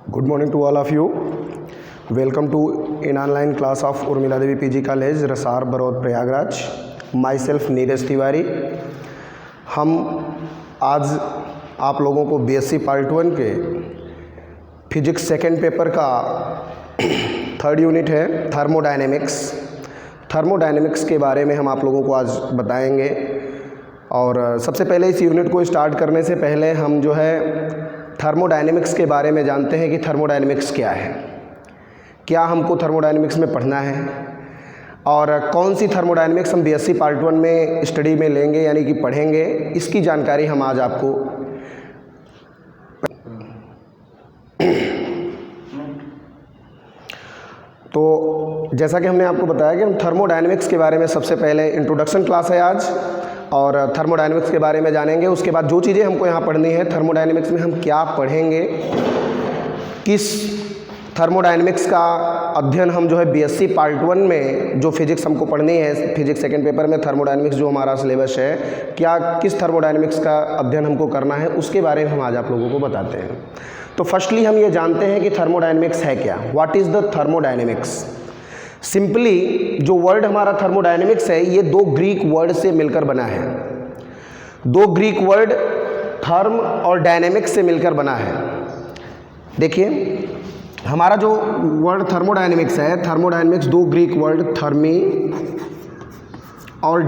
Good morning to all of you. Welcome to an online class of Urmila Devi PG College, Rasar, Barod, Prayagraj. Myself Neeraj Tiwari. हम आज आप लोगों को BSc part 1 के physics second paper का third unit है thermodynamics. Thermodynamics के बारे में हम आप लोगों को आज बताएंगे. और सबसे पहले इस यूनिट को स्टार्ट करने से पहले हम जो है थर्मोडायनेमिक्स के बारे में जानते हैं कि थर्मोडायनेमिक्स क्या है, क्या हमको थर्मोडायनेमिक्स में पढ़ना है और कौन सी थर्मोडायनेमिक्स हम बीएससी पार्ट 1 में स्टडी में लेंगे यानी कि पढ़ेंगे. इसकी जानकारी हम आज आपको तो जैसा कि हमने आपको बताया कि हम थर्मोडायनेमिक्स के बारे में सबसे पहले इंट्रोडक्शन क्लास है आज और थर्मोडायनेमिक्स के बारे में जानेंगे. उसके बाद जो चीज़ें हमको यहाँ पढ़नी है थर्मोडायनेमिक्स में हम क्या पढ़ेंगे, किस थर्मोडायनेमिक्स का अध्ययन हम जो है बीएससी पार्ट 1 में जो फिजिक्स हमको पढ़नी है, फिजिक्स सेकेंड पेपर में थर्मोडायनेमिक्स जो हमारा सिलेबस है, क्या किस थर्मोडायनेमिक्स का अध्ययन हमको करना है उसके बारे में हम आज आप लोगों को बताते हैं. तो फर्स्टली हम ये जानते हैं कि थर्मोडायनेमिक्स है क्या. What is the thermodynamics. Simply जो वर्ड हमारा थर्मोडायनेमिक्स है ये दो ग्रीक वर्ड से मिलकर बना है. दो ग्रीक वर्ड थर्म और डायनेमिक्स से मिलकर बना है. देखिए हमारा जो वर्ड थर्मोडायनेमिक्स है, थर्मोडायनेमिक्स दो ग्रीक वर्ड थर्मी और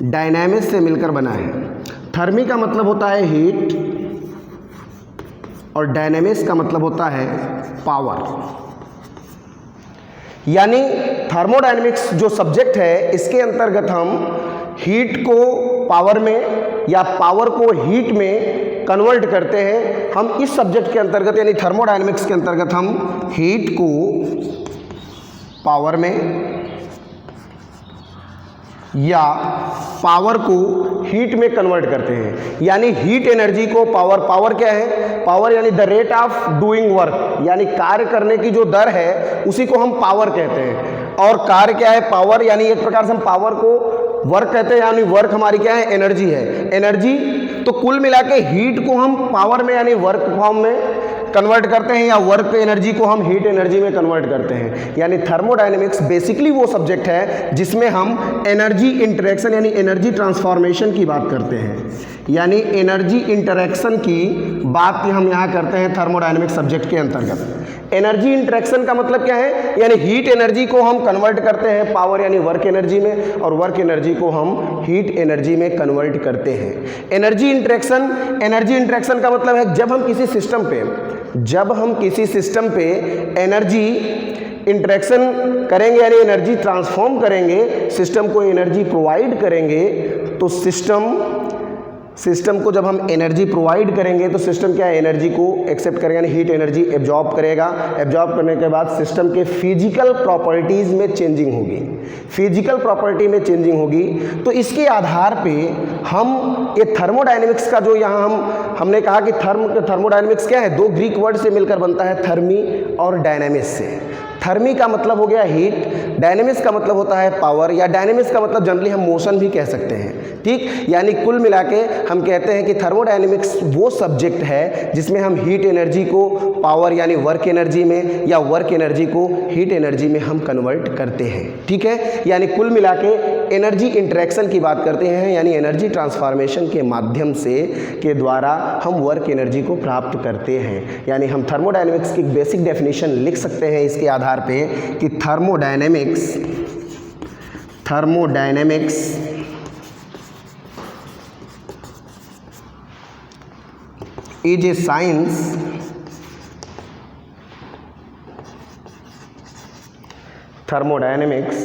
डायनेमिक्स से मिलकर बना है. थर्मी का मतलब होता है हीट और डायनेमिक्स का मतलब होता है पावर. यानी थर्मोडायनेमिक्स जो सब्जेक्ट है इसके अंतर्गत हम हीट को पावर में या पावर को हीट में कन्वर्ट करते हैं. हम इस सब्जेक्ट के अंतर्गत यानी थर्मोडायनेमिक्स के अंतर्गत हम हीट को पावर में या पावर को हीट में कन्वर्ट करते हैं. यानी हीट एनर्जी को पावर क्या है, पावर यानी the rate of doing work, यानी कार्य करने की जो दर है उसी को हम पावर कहते हैं. और कार्य क्या है, पावर, यानी एक प्रकार से हम पावर को वर्क कहते हैं, यानी वर्क हमारी क्या है, एनर्जी है. एनर्जी तो कुल मिला के हीट को हम पावर में यानी वर्क फॉर्म में कन्वर्ट करते हैं या वर्क एनर्जी को हम हीट एनर्जी में कन्वर्ट करते हैं. यानी थर्मोडायनेमिक्स बेसिकली वो सब्जेक्ट है जिसमें हम एनर्जी इंटरेक्शन यानी एनर्जी ट्रांसफॉर्मेशन की बात करते हैं. यानी एनर्जी इंटरेक्शन की बात हम यहाँ करते हैं थर्मोडायनेमिक्स सब्जेक्ट के अंतर्गत. एनर्जी इंटरेक्शन का मतलब क्या है, यानी हीट एनर्जी को हम कन्वर्ट करते हैं पावर यानी वर्क एनर्जी में और वर्क एनर्जी को हम हीट एनर्जी में कन्वर्ट करते हैं. एनर्जी इंटरेक्शन का मतलब है जब हम किसी सिस्टम पे एनर्जी इंटरेक्शन करेंगे यानी एनर्जी ट्रांसफॉर्म करेंगे, सिस्टम को एनर्जी प्रोवाइड करेंगे, तो सिस्टम को जब हम एनर्जी प्रोवाइड करेंगे तो सिस्टम क्या है, एनर्जी को एक्सेप्ट करेगा यानी हीट एनर्जी एब्जॉर्ब करेगा. एब्जॉर्ब करने के बाद सिस्टम के फिजिकल प्रॉपर्टीज़ में चेंजिंग होगी, फिजिकल प्रॉपर्टी में चेंजिंग होगी. तो इसके आधार पे हम ये थर्मोडायनेमिक्स का जो यहाँ हमने कहा कि थर्मोडायनेमिक्स क्या है, दो ग्रीक वर्ड से मिलकर बनता है, थर्मी और डायनेमिक्स से. थर्मी का मतलब हो गया हीट, डायनेमिक्स का मतलब होता है पावर, या डायनेमिक्स का मतलब जनरली हम मोशन भी कह सकते हैं. ठीक, यानी कुल मिला के हम कहते हैं कि थर्मोडायनेमिक्स वो सब्जेक्ट है जिसमें हम हीट एनर्जी को पावर यानी वर्क एनर्जी में या वर्क एनर्जी को हीट एनर्जी में हम कन्वर्ट करते हैं. ठीक है, यानी कुल मिला के एनर्जी इंटरेक्शन की बात करते हैं, यानी एनर्जी ट्रांसफॉर्मेशन के माध्यम से के द्वारा हम वर्क एनर्जी को प्राप्त करते हैं. यानी हम थर्मोडायनेमिक्स की बेसिक डेफिनेशन लिख सकते हैं इसके आधार पे कि thermodynamics is a science thermodynamics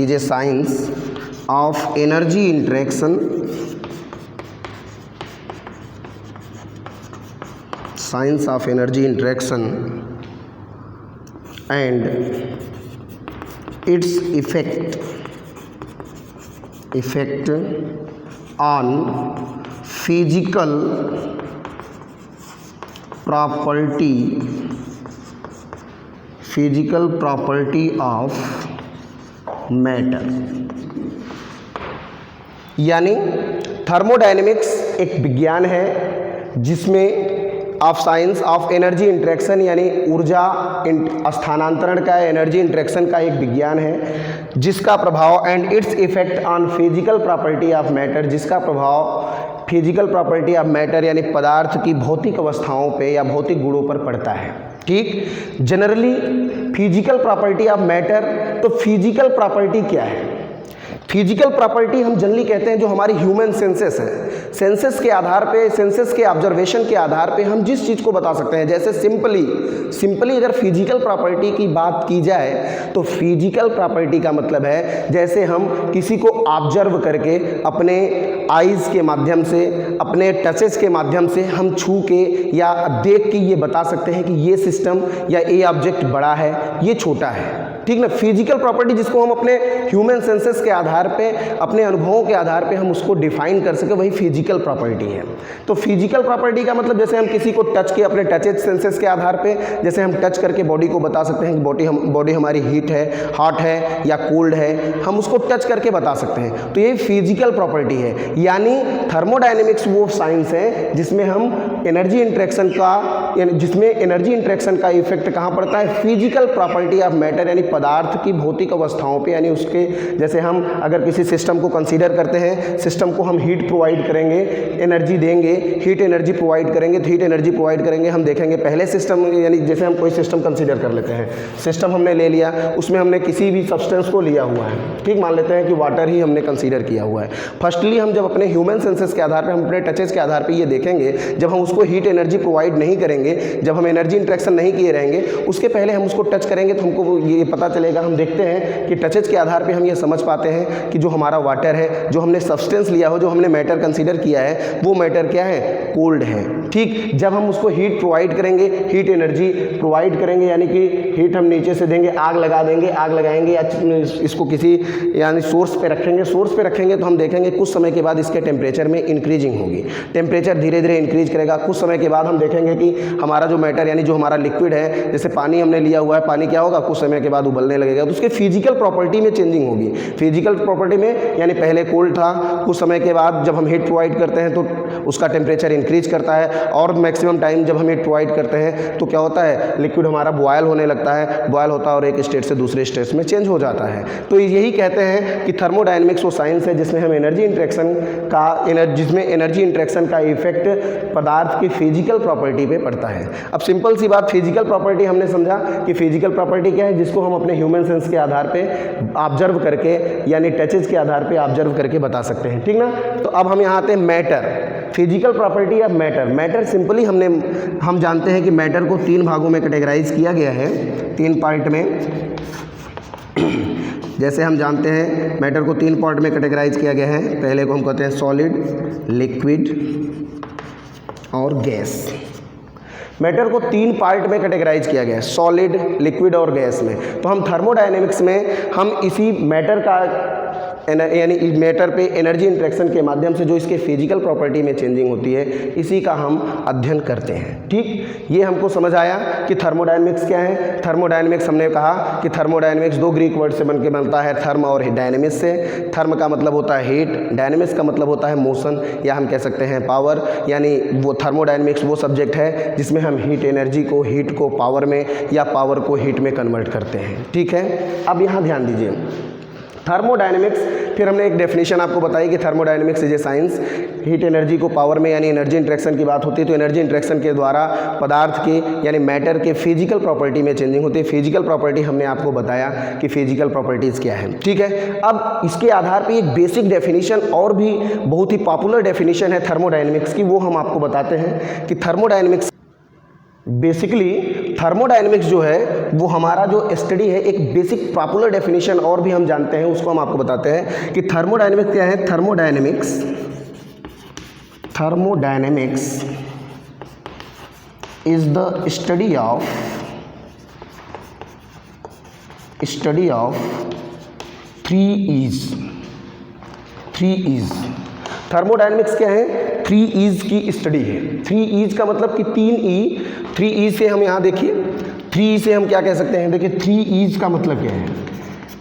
is a science of energy interaction, science of energy interaction and its effect on physical property of matter. यानी थर्मोडायनेमिक्स एक विज्ञान है जिसमें of science of energy interaction यानी ऊर्जा स्थानांतरण का, एनर्जी इंटरेक्शन का एक विज्ञान है जिसका प्रभाव and its effect on physical property of matter, जिसका प्रभाव फिजिकल प्रॉपर्टी ऑफ मैटर यानी पदार्थ की भौतिक अवस्थाओं पे या भौतिक गुणों पर पड़ता है। ठीक, generally physical property of matter, तो फिजिकल प्रॉपर्टी क्या है? फिजिकल प्रॉपर्टी हम जनरली कहते हैं जो हमारी ह्यूमन सेंसेस है, सेंसेस के आधार पे, सेंसेस के ऑब्जर्वेशन के आधार पे हम जिस चीज़ को बता सकते हैं। जैसे सिंपली अगर फिजिकल प्रॉपर्टी की बात की जाए तो फिजिकल प्रॉपर्टी का मतलब है जैसे हम किसी को ऑब्जर्व करके अपने आइज़ के माध्यम से, अपने टचेस के माध्यम से हम छू के या देख के ये बता सकते हैं कि ये सिस्टम या ये ऑब्जेक्ट बड़ा है, ये छोटा है। ठीक ना, फिजिकल प्रॉपर्टी जिसको हम अपने ह्यूमन सेंसेस के आधार पे, अपने अनुभवों के आधार पे हम उसको डिफाइन कर सके, वही फिजिकल प्रॉपर्टी है। तो फिजिकल प्रॉपर्टी का मतलब जैसे हम किसी को टच के, अपने टचेज सेंसेस के आधार पे जैसे हम टच करके बॉडी को बता सकते हैं कि बॉडी हमारी हीट है, हॉट है या कोल्ड है, हम उसको टच करके बता सकते हैं। तो ये फिजिकल प्रॉपर्टी है। यानी थर्मोडायनेमिक्स वो साइंस है जिसमें हम एनर्जी इंटरेक्शन का, जिसमें एनर्जी इंटरेक्शन का इफेक्ट कहाँ पड़ता है? फिजिकल प्रॉपर्टी ऑफ मैटर यानी पदार्थ की भौतिक अवस्थाओं पे, यानी उसके जैसे हम अगर किसी सिस्टम को कंसीडर करते हैं, सिस्टम को हम हीट प्रोवाइड करेंगे, एनर्जी देंगे, हीट एनर्जी प्रोवाइड करेंगे, तो हीट एनर्जी प्रोवाइड करेंगे, हम देखेंगे पहले सिस्टम, यानी जैसे हम कोई सिस्टम कंसीडर कर लेते हैं, सिस्टम हमने ले लिया, उसमें हमने किसी भी सब्सटेंस को लिया हुआ है, ठीक, मान लेते हैं कि वाटर ही हमने कंसीडर किया हुआ है। फर्स्टली हम जब अपने ह्यूमन सेंसेस के आधार पर, हम अपने टचेस के आधार पर ये देखेंगे, जब हम उसको हीट एनर्जी प्रोवाइड नहीं करेंगे, जब हम एनर्जी इंटरेक्शन नहीं किए रहेंगे, उसके पहले हम उसको टच करेंगे तो हमको ये पता चलेगा, हम देखते हैं कि टचेज के आधार पे हम ये समझ पाते हैं कि जो हमारा वाटर है, जो हमने सब्सटेंस लिया हो, जो हमने मैटर कंसीडर किया है, वो मैटर क्या है? कोल्ड है। ठीक, जब हम उसको हीट प्रोवाइड करेंगे, हीट एनर्जी प्रोवाइड करेंगे, यानी कि हीट हम नीचे से देंगे, आग लगा देंगे, आग लगाएंगे या इसको किसी यानी सोर्स पे रखेंगे, तो हम देखेंगे कुछ समय के बाद इसके टेम्परेचर में इंक्रीजिंग होगी, टेम्परेचर धीरे धीरे इंक्रीज करेगा। कुछ समय के बाद हम देखेंगे कि हमारा जो मैटर यानी जो हमारा लिक्विड है, जैसे पानी हमने लिया हुआ है, पानी क्या होगा? कुछ समय के बाद उबलने लगेगा, तो उसके फिजिकल प्रॉपर्टी में चेंजिंग होगी। फिजिकल प्रॉपर्टी में यानी पहले कोल्ड था, कुछ समय के बाद जब हम हीट प्रोवाइड करते हैं तो उसका टेम्परेचर इंक्रीज करता है, और मैक्सिमम टाइम जब हम हीट प्रोवाइड करते हैं तो क्या होता है? लिक्विड हमारा बॉयल होने लगता है, बॉयल होता है और एक स्टेट से दूसरे स्टेट में चेंज हो जाता है। तो यही कहते हैं कि थर्मोडायनेमिक्स वो साइंस है जिसमें हम एनर्जी इंटरेक्शन का इफेक्ट पदार्थ की फिजिकल प्रॉपर्टी पे पड़ता है। अब सिंपल सी बात, फिजिकल प्रॉपर्टी हमने समझा कि फिजिकल प्रॉपर्टी क्या है, जिसको हम अपने ह्यूमन सेंस के आधार पे ऑब्जर्व करके, यानी टचेज के आधार पे ऑब्जर्व करके बता सकते हैं। ठीक ना, तो अब हम यहाँ आते हैं matter, physical property of matter simply हम जानते हैं कि मैटर को 3 भागों में कैटेगराइज किया गया है, 3 पार्ट में। जैसे हम जानते हैं मैटर को 3 पार्ट में कैटेगराइज किया गया है। पहले को हम कहते हैं सॉलिड, लिक्विड और गैस। मैटर को 3 पार्ट में कैटेगराइज किया गया है, सॉलिड, लिक्विड और गैस में। तो हम थर्मोडायनेमिक्स में हम इसी मैटर का यानी मैटर पे एनर्जी इंटरेक्शन के माध्यम से जो इसके फिजिकल प्रॉपर्टी में चेंजिंग होती है, इसी का हम अध्ययन करते हैं। ठीक, ये हमको समझ आया कि थर्मोडायनेमिक्स क्या है। थर्मोडायनेमिक्स हमने कहा कि थर्मोडायनेमिक्स 2 ग्रीक वर्ड से बनता है, थर्म और डायनेमिक्स से। थर्म का मतलब होता है हीट, डायनेमिक्स का मतलब होता है मोशन, या हम कह सकते हैं पावर। यानी वो थर्मोडायनेमिक्स वो सब्जेक्ट है जिसमें हम हीट एनर्जी को, हीट को पावर में या पावर को हीट में कन्वर्ट करते हैं। ठीक है, अब यहाँ ध्यान दीजिए, थर्मोडायनेमिक्स, फिर हमने एक डेफिनेशन आपको बताई कि thermodynamics is a science, heat energy को पावर में यानी एनर्जी इंटरेक्शन की बात होती है तो एनर्जी इंटरेक्शन के द्वारा पदार्थ के यानी मैटर के फिजिकल प्रॉपर्टी में चेंजिंग होती है। फिजिकल प्रॉपर्टी हमने आपको बताया कि फिजिकल प्रॉपर्टीज़ क्या है। ठीक है, अब इसके आधार पर एक बेसिक डेफिनेशन और भी बहुत ही पॉपुलर डेफिनेशन है थर्मोडायनेमिक्स की, वो हम आपको बताते हैं कि थर्मोडायनेमिक्स बेसिकली थर्मोडायनेमिक्स जो है वो हमारा जो स्टडी है, एक बेसिक पॉपुलर डेफिनेशन और भी हम जानते हैं, उसको हम आपको बताते हैं कि थर्मोडायनेमिक्स क्या है। Thermodynamics is the study of 3 E's। Thermodynamics क्या है? 3 E's की स्टडी है। 3 E's का मतलब कि 3 E, 3 E से हम यहाँ देखिए, 3 E से हम क्या कह सकते हैं? देखिए 3 E's का मतलब क्या है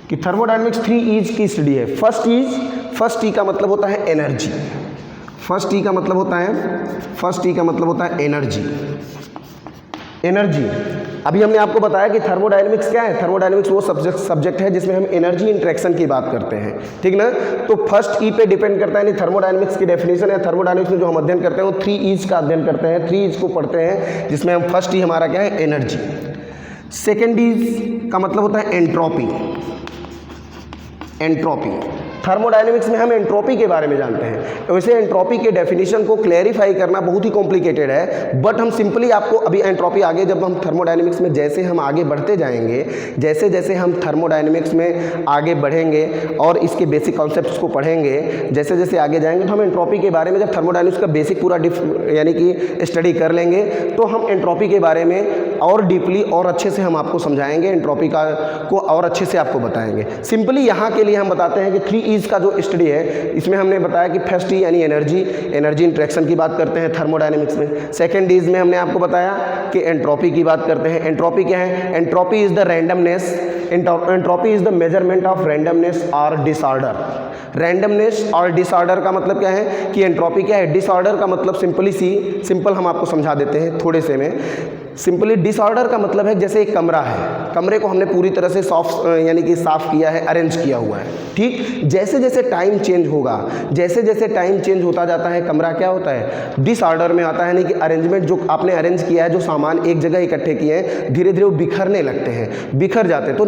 कि थर्मोडायनेमिक्स 3 E's की स्टडी है। फर्स्ट ई का मतलब होता है एनर्जी, फर्स्ट ई का मतलब होता है एनर्जी। एनर्जी, अभी हमने आपको बताया कि थर्मोडायनेमिक्स क्या है। थर्मोडायनेमिक्स वो सब्जेक्ट है जिसमें हम एनर्जी इंटरेक्शन की बात करते हैं, ठीक ना। तो फर्स्ट ई पे डिपेंड करता है, यानी थर्मोडायनेमिक्स की डेफिनेशन है। थर्मोडायनेमिक्स में जो हम अध्ययन करते हैं वो 3 ईज का अध्ययन करते हैं, 3 ईज को पढ़ते हैं, जिसमें हम फर्स्ट ई हमारा क्या है, एनर्जी। सेकेंड ईज का मतलब होता है एंट्रोपी। एंट्रोपी, थर्मोडायनेमिक्स में हम एंट्रोपी के बारे में जानते हैं। वैसे एंट्रोपी के डेफिनेशन को क्लैरिफाई करना बहुत ही कॉम्प्लिकेटेड है, बट हम सिंपली आपको अभी एंट्रोपी आगे जब हम थर्मोडायनेमिक्स में जैसे हम आगे बढ़ते जाएंगे, जैसे जैसे हम थर्मोडायनेमिक्स में आगे बढ़ेंगे और इसके बेसिक कॉन्सेप्ट्स को पढ़ेंगे, जैसे जैसे आगे जाएंगे तो हम एंट्रोपी के बारे में, जब थर्मोडायनेमिक्स का बेसिक पूरा यानी कि स्टडी कर लेंगे तो हम एंट्रोपी के बारे में और डीपली और अच्छे से हम आपको समझाएंगे, एंट्रोपी को और अच्छे से आपको बताएंगे। सिंपली यहाँ के लिए हम बताते हैं कि 3 ईज का जो स्टडी है, इसमें हमने बताया कि फर्स्ट ई यानी एनर्जी इंटरेक्शन की बात करते हैं थर्मोडायनेमिक्स में। सेकेंड ईज में हमने आपको बताया कि एंट्रोपी की बात करते हैं। एंट्रोपी क्या है? Entropy is the randomness, entropy is the measurement of randomness और डिसऑर्डर। रैंडमनेस और डिसऑर्डर का मतलब क्या है कि एंट्रोपी क्या है? डिसऑर्डर का मतलब सिंपल हम आपको समझा देते हैं थोड़े से में। सिंपली डिसऑर्डर का मतलब है जैसे एक कमरा है, कमरे को हमने पूरी तरह से यानी कि साफ़ किया है, अरेंज किया हुआ है, ठीक। जैसे जैसे टाइम चेंज होगा, जैसे जैसे टाइम चेंज होता जाता है, कमरा क्या होता है? डिसऑर्डर में आता है, यानी कि अरेंजमेंट जो आपने अरेंज किया है, जो सामान एक जगह इकट्ठे किए हैं, धीरे धीरे वो बिखरने लगते हैं, बिखर जाते हैं। तो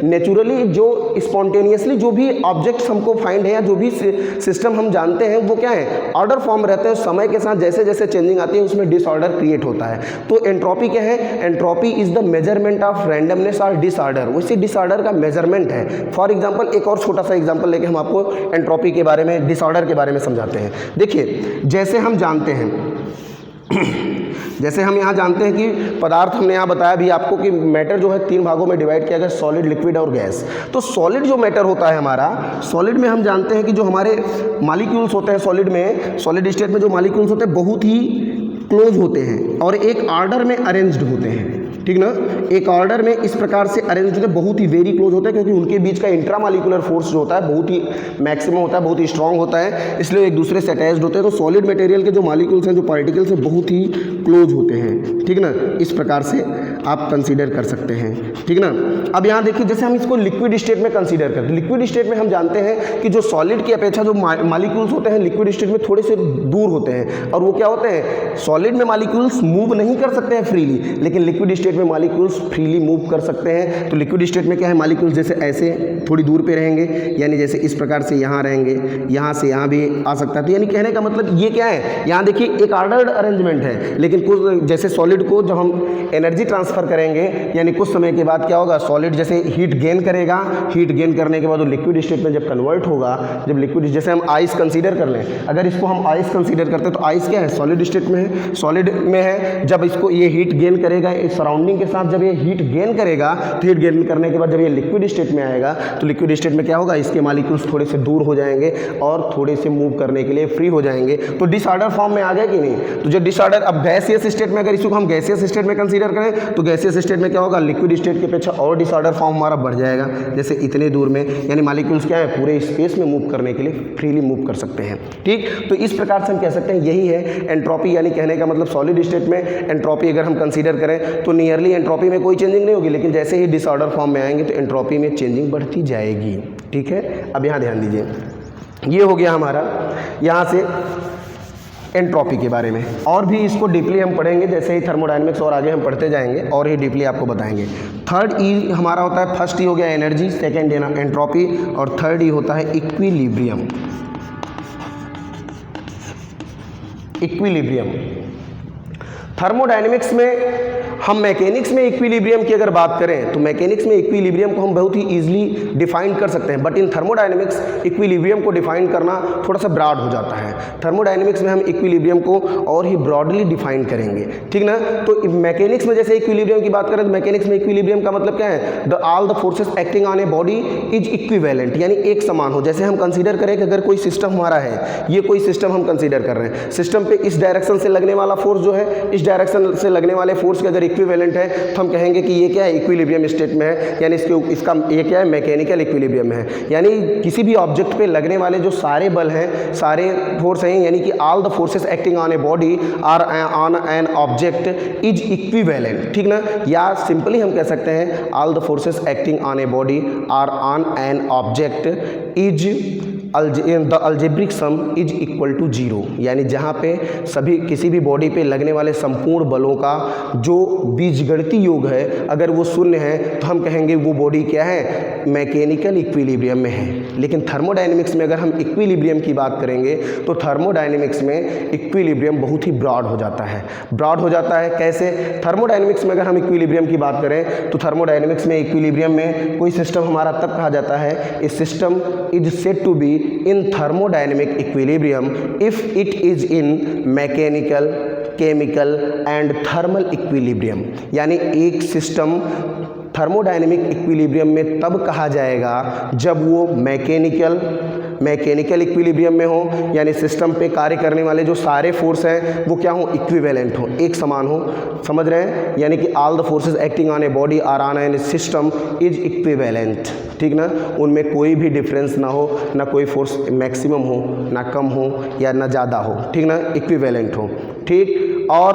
नेचुरली जो स्पॉन्टेनियसली जो भी ऑब्जेक्ट्स हमको फाइंड है या जो भी सिस्टम हम जानते हैं वो क्या है? ऑर्डर फॉर्म रहते हैं। समय के साथ जैसे जैसे चेंजिंग आती है उसमें डिसऑर्डर क्रिएट होता है। तो एंट्रोपी क्या है? Entropy is the measurement of randomness और डिसऑर्डर। उसी डिसऑर्डर का मेजरमेंट है। फॉर एग्जांपल, एक और छोटा सा एग्जांपल लेके हम आपको एंट्रोपी के बारे में, डिसऑर्डर के बारे में समझाते हैं। देखिए, जैसे हम जानते हैं जैसे हम यहाँ जानते हैं कि पदार्थ, हमने यहाँ बताया भी आपको कि मैटर जो है 3 भागों में डिवाइड किया गया, सॉलिड, लिक्विड और गैस। तो सॉलिड जो मैटर होता है हमारा, सॉलिड में हम जानते हैं कि जो हमारे मॉलिक्यूल्स होते हैं सॉलिड में, सॉलिड स्टेट में जो मॉलिक्यूल्स होते हैं बहुत ही क्लोज होते हैं और एक ऑर्डर में अरेंज्ड होते हैं, ठीक ना। एक ऑर्डर में इस प्रकार से अरेंज होते हैं, बहुत ही वेरी क्लोज होते हैं, क्योंकि उनके बीच का इंट्रामॉलिक्यूलर फोर्स जो होता है बहुत ही मैक्सिमम होता है, बहुत ही स्ट्रांग होता है, इसलिए एक दूसरे से अटैच्ड होते हैं। तो सॉलिड मटेरियल के जो मॉलिक्यूल्स हैं, जो पार्टिकल्स हैं, बहुत ही क्लोज होते हैं, ठीक ना। इस प्रकार से आप कंसीडर कर सकते हैं, ठीक ना। अब यहाँ देखिए, जैसे हम इसको लिक्विड स्टेट में कंसीडर करते हैं, लिक्विड स्टेट में हम जानते हैं कि जो सॉलिड की अपेक्षा जो मॉलिक्यूल्स होते हैं लिक्विड स्टेट में थोड़े से दूर होते हैं, और वो क्या होते हैं? सॉलिड में मॉलिक्यूल्स मूव नहीं कर सकते हैं फ्रीली, लेकिन लिक्विड स्टेट में मॉलिक्यूल्स फ्रीली मूव कर सकते हैं। तो लिक्विड स्टेट में क्या है? मॉलिक्यूल्स जैसे ऐसे थोड़ी दूर पे रहेंगे, यानी जैसे इस प्रकार से यहाँ रहेंगे, यहाँ से यहाँ भी आ सकता है। तो यानी कहने का मतलब ये क्या है? यहाँ देखिए एक ऑर्डर्ड अरेंजमेंट है, लेकिन कुछ जैसे सॉलिड को जब हम एनर्जी ट्रांसफर करेंगे, यानी कुछ समय के बाद क्या होगा? सॉलिड जैसे हीट गेन करेगा, हीट गेन करने के बाद वो लिक्विड स्टेट में जब कन्वर्ट होगा, जब लिक्विड, जैसे हम आइस कंसीडर कर लें, अगर इसको हम आइस कंसीडर करते हैं तो आइस क्या है? सॉलिड स्टेट में है, सॉलिड में है। जब इसको ये हीट गेन करेगा सराउंडिंग के साथ, जब ये हीट गेन करेगा तो हीट गेन करने के बाद जब ये लिक्विड स्टेट में आएगा तो लिक्विड स्टेट में क्या होगा? इसके मॉलिक्यूल्स थोड़े से दूर हो जाएंगे और थोड़े से मूव करने के लिए फ्री हो जाएंगे। तो डिसऑर्डर फॉर्म में आ गया कि नहीं? तो जो डिसऑर्डर, अब गैसियस स्टेट में अगर इसको हम गैसियस स्टेट में कंसीडर करें तो गैसियस स्टेट में क्या होगा? लिक्विड स्टेट की अपेक्षा और डिसऑर्डर फॉर्म हमारा बढ़ जाएगा, जैसे इतने दूर में, यानी मॉलिक्यूल्स क्या है? पूरे स्पेस में मूव करने के लिए फ्रीली मूव कर सकते हैं, ठीक। तो इस प्रकार से हम कह सकते हैं यही है एंट्रोपी, यानी कहने का मतलब सॉलिड स्टेट में एंट्रोपी अगर हम कंसीडर करें तो नियरली एंट्रोपी में कोई चेंजिंग नहीं होगी, लेकिन जैसे ही डिसऑर्डर फॉर्म में आएंगे तो एंट्रोपी में चेंजिंग बढ़ती जाएगी, ठीक है। अब यहाँ ध्यान दीजिए, ये हो गया हमारा यहाँ से एंट्रोपी के बारे में, और भी इसको डीपली हम पढ़ेंगे जैसे ही थर्मोडायनेमिक्स और आगे हम पढ़ते जाएंगे और ही डीपली आपको बताएंगे। थर्ड ई हमारा होता है, फर्स्ट ई हो गया एनर्जी, सेकेंड एंट्रोपी, और थर्ड ई होता है इक्विलिब्रियम। इक्विलिब्रियम थर्मोडायनेमिक्स में, हम मैकेनिक्स में इक्विलिब्रियम की अगर बात करें तो मैकेनिक्स में इक्विलिब्रियम को हम बहुत ही इजीली डिफाइन कर सकते हैं, बट इन थर्मोडायनेमिक्स इक्विलिब्रियम को डिफाइन करना थोड़ा सा ब्रॉड हो जाता है। थर्मोडायनेमिक्स में हम इक्विलिब्रियम को और ही ब्रॉडली डिफाइन करेंगे, ठीक ना। तो मैकेनिक्स में जैसे इक्विलिब्रियम की बात करें तो मैकेनिक्स में इक्विलिब्रियम का मतलब क्या है? All the forces acting on a body is equivalent, यानी एक समान हो। जैसे हम कंसीडर करें कि अगर कोई सिस्टम हमारा है, ये कोई सिस्टम हम कंसीडर कर रहे हैं, सिस्टम पे इस डायरेक्शन से लगने वाला फोर्स जो है, इस डायरेक्शन से लगने वाले फोर्स की अगर इक्विवेलेंट है तो हम कहेंगे कि ये क्या है, इक्विलिब्रियम स्टेट में है, यानी इसका ये क्या है, मैकेनिकल इक्विलिब्रियम है। यानी किसी भी ऑब्जेक्ट पे लगने वाले जो सारे बल हैं, सारे फोर्स हैं, यानी कि all the forces acting on a body or on an object is equivalent, ठीक ना। या सिंपली हम कह सकते हैं all the forces acting on a body or on an object is the algebraic sum is equal to 0, यानी जहाँ पे सभी किसी भी बॉडी पे लगने वाले संपूर्ण बलों का जो बीजगणितीय योग है अगर वो शून्य है तो हम कहेंगे वो बॉडी क्या है, मैकेनिकल इक्विलिब्रियम में है। लेकिन थर्मोडायनेमिक्स में अगर हम इक्विलिब्रियम की बात करेंगे तो थर्मोडायनेमिक्स में इक्विलिब्रियम बहुत ही ब्रॉड हो जाता है। ब्रॉड हो जाता है कैसे? थर्मोडायनेमिक्स में अगर हम इक्विलिब्रियम की बात करें तो थर्मोडायनेमिक्स में इक्विलिब्रियम में कोई सिस्टम हमारा तब कहा जाता है, a system is said to be in thermodynamic equilibrium if it is in mechanical, chemical and thermal equilibrium। यानी एक सिस्टम थर्मोडायनेमिक इक्विलिब्रियम में तब कहा जाएगा जब वो मैकेनिकल इक्विलिब्रियम में हो, यानी सिस्टम पे कार्य करने वाले जो सारे फोर्स हैं वो क्या हो, इक्विवेलेंट हो, एक समान हो। समझ रहे हैं? यानी कि all the forces acting on a body or on an system is equivalent, ठीक ना। उनमें कोई भी डिफरेंस ना हो, ना कोई फोर्स मैक्सिमम हो, ना कम हो या ना ज़्यादा हो, ठीक ना, इक्विवेलेंट हो, ठीक। और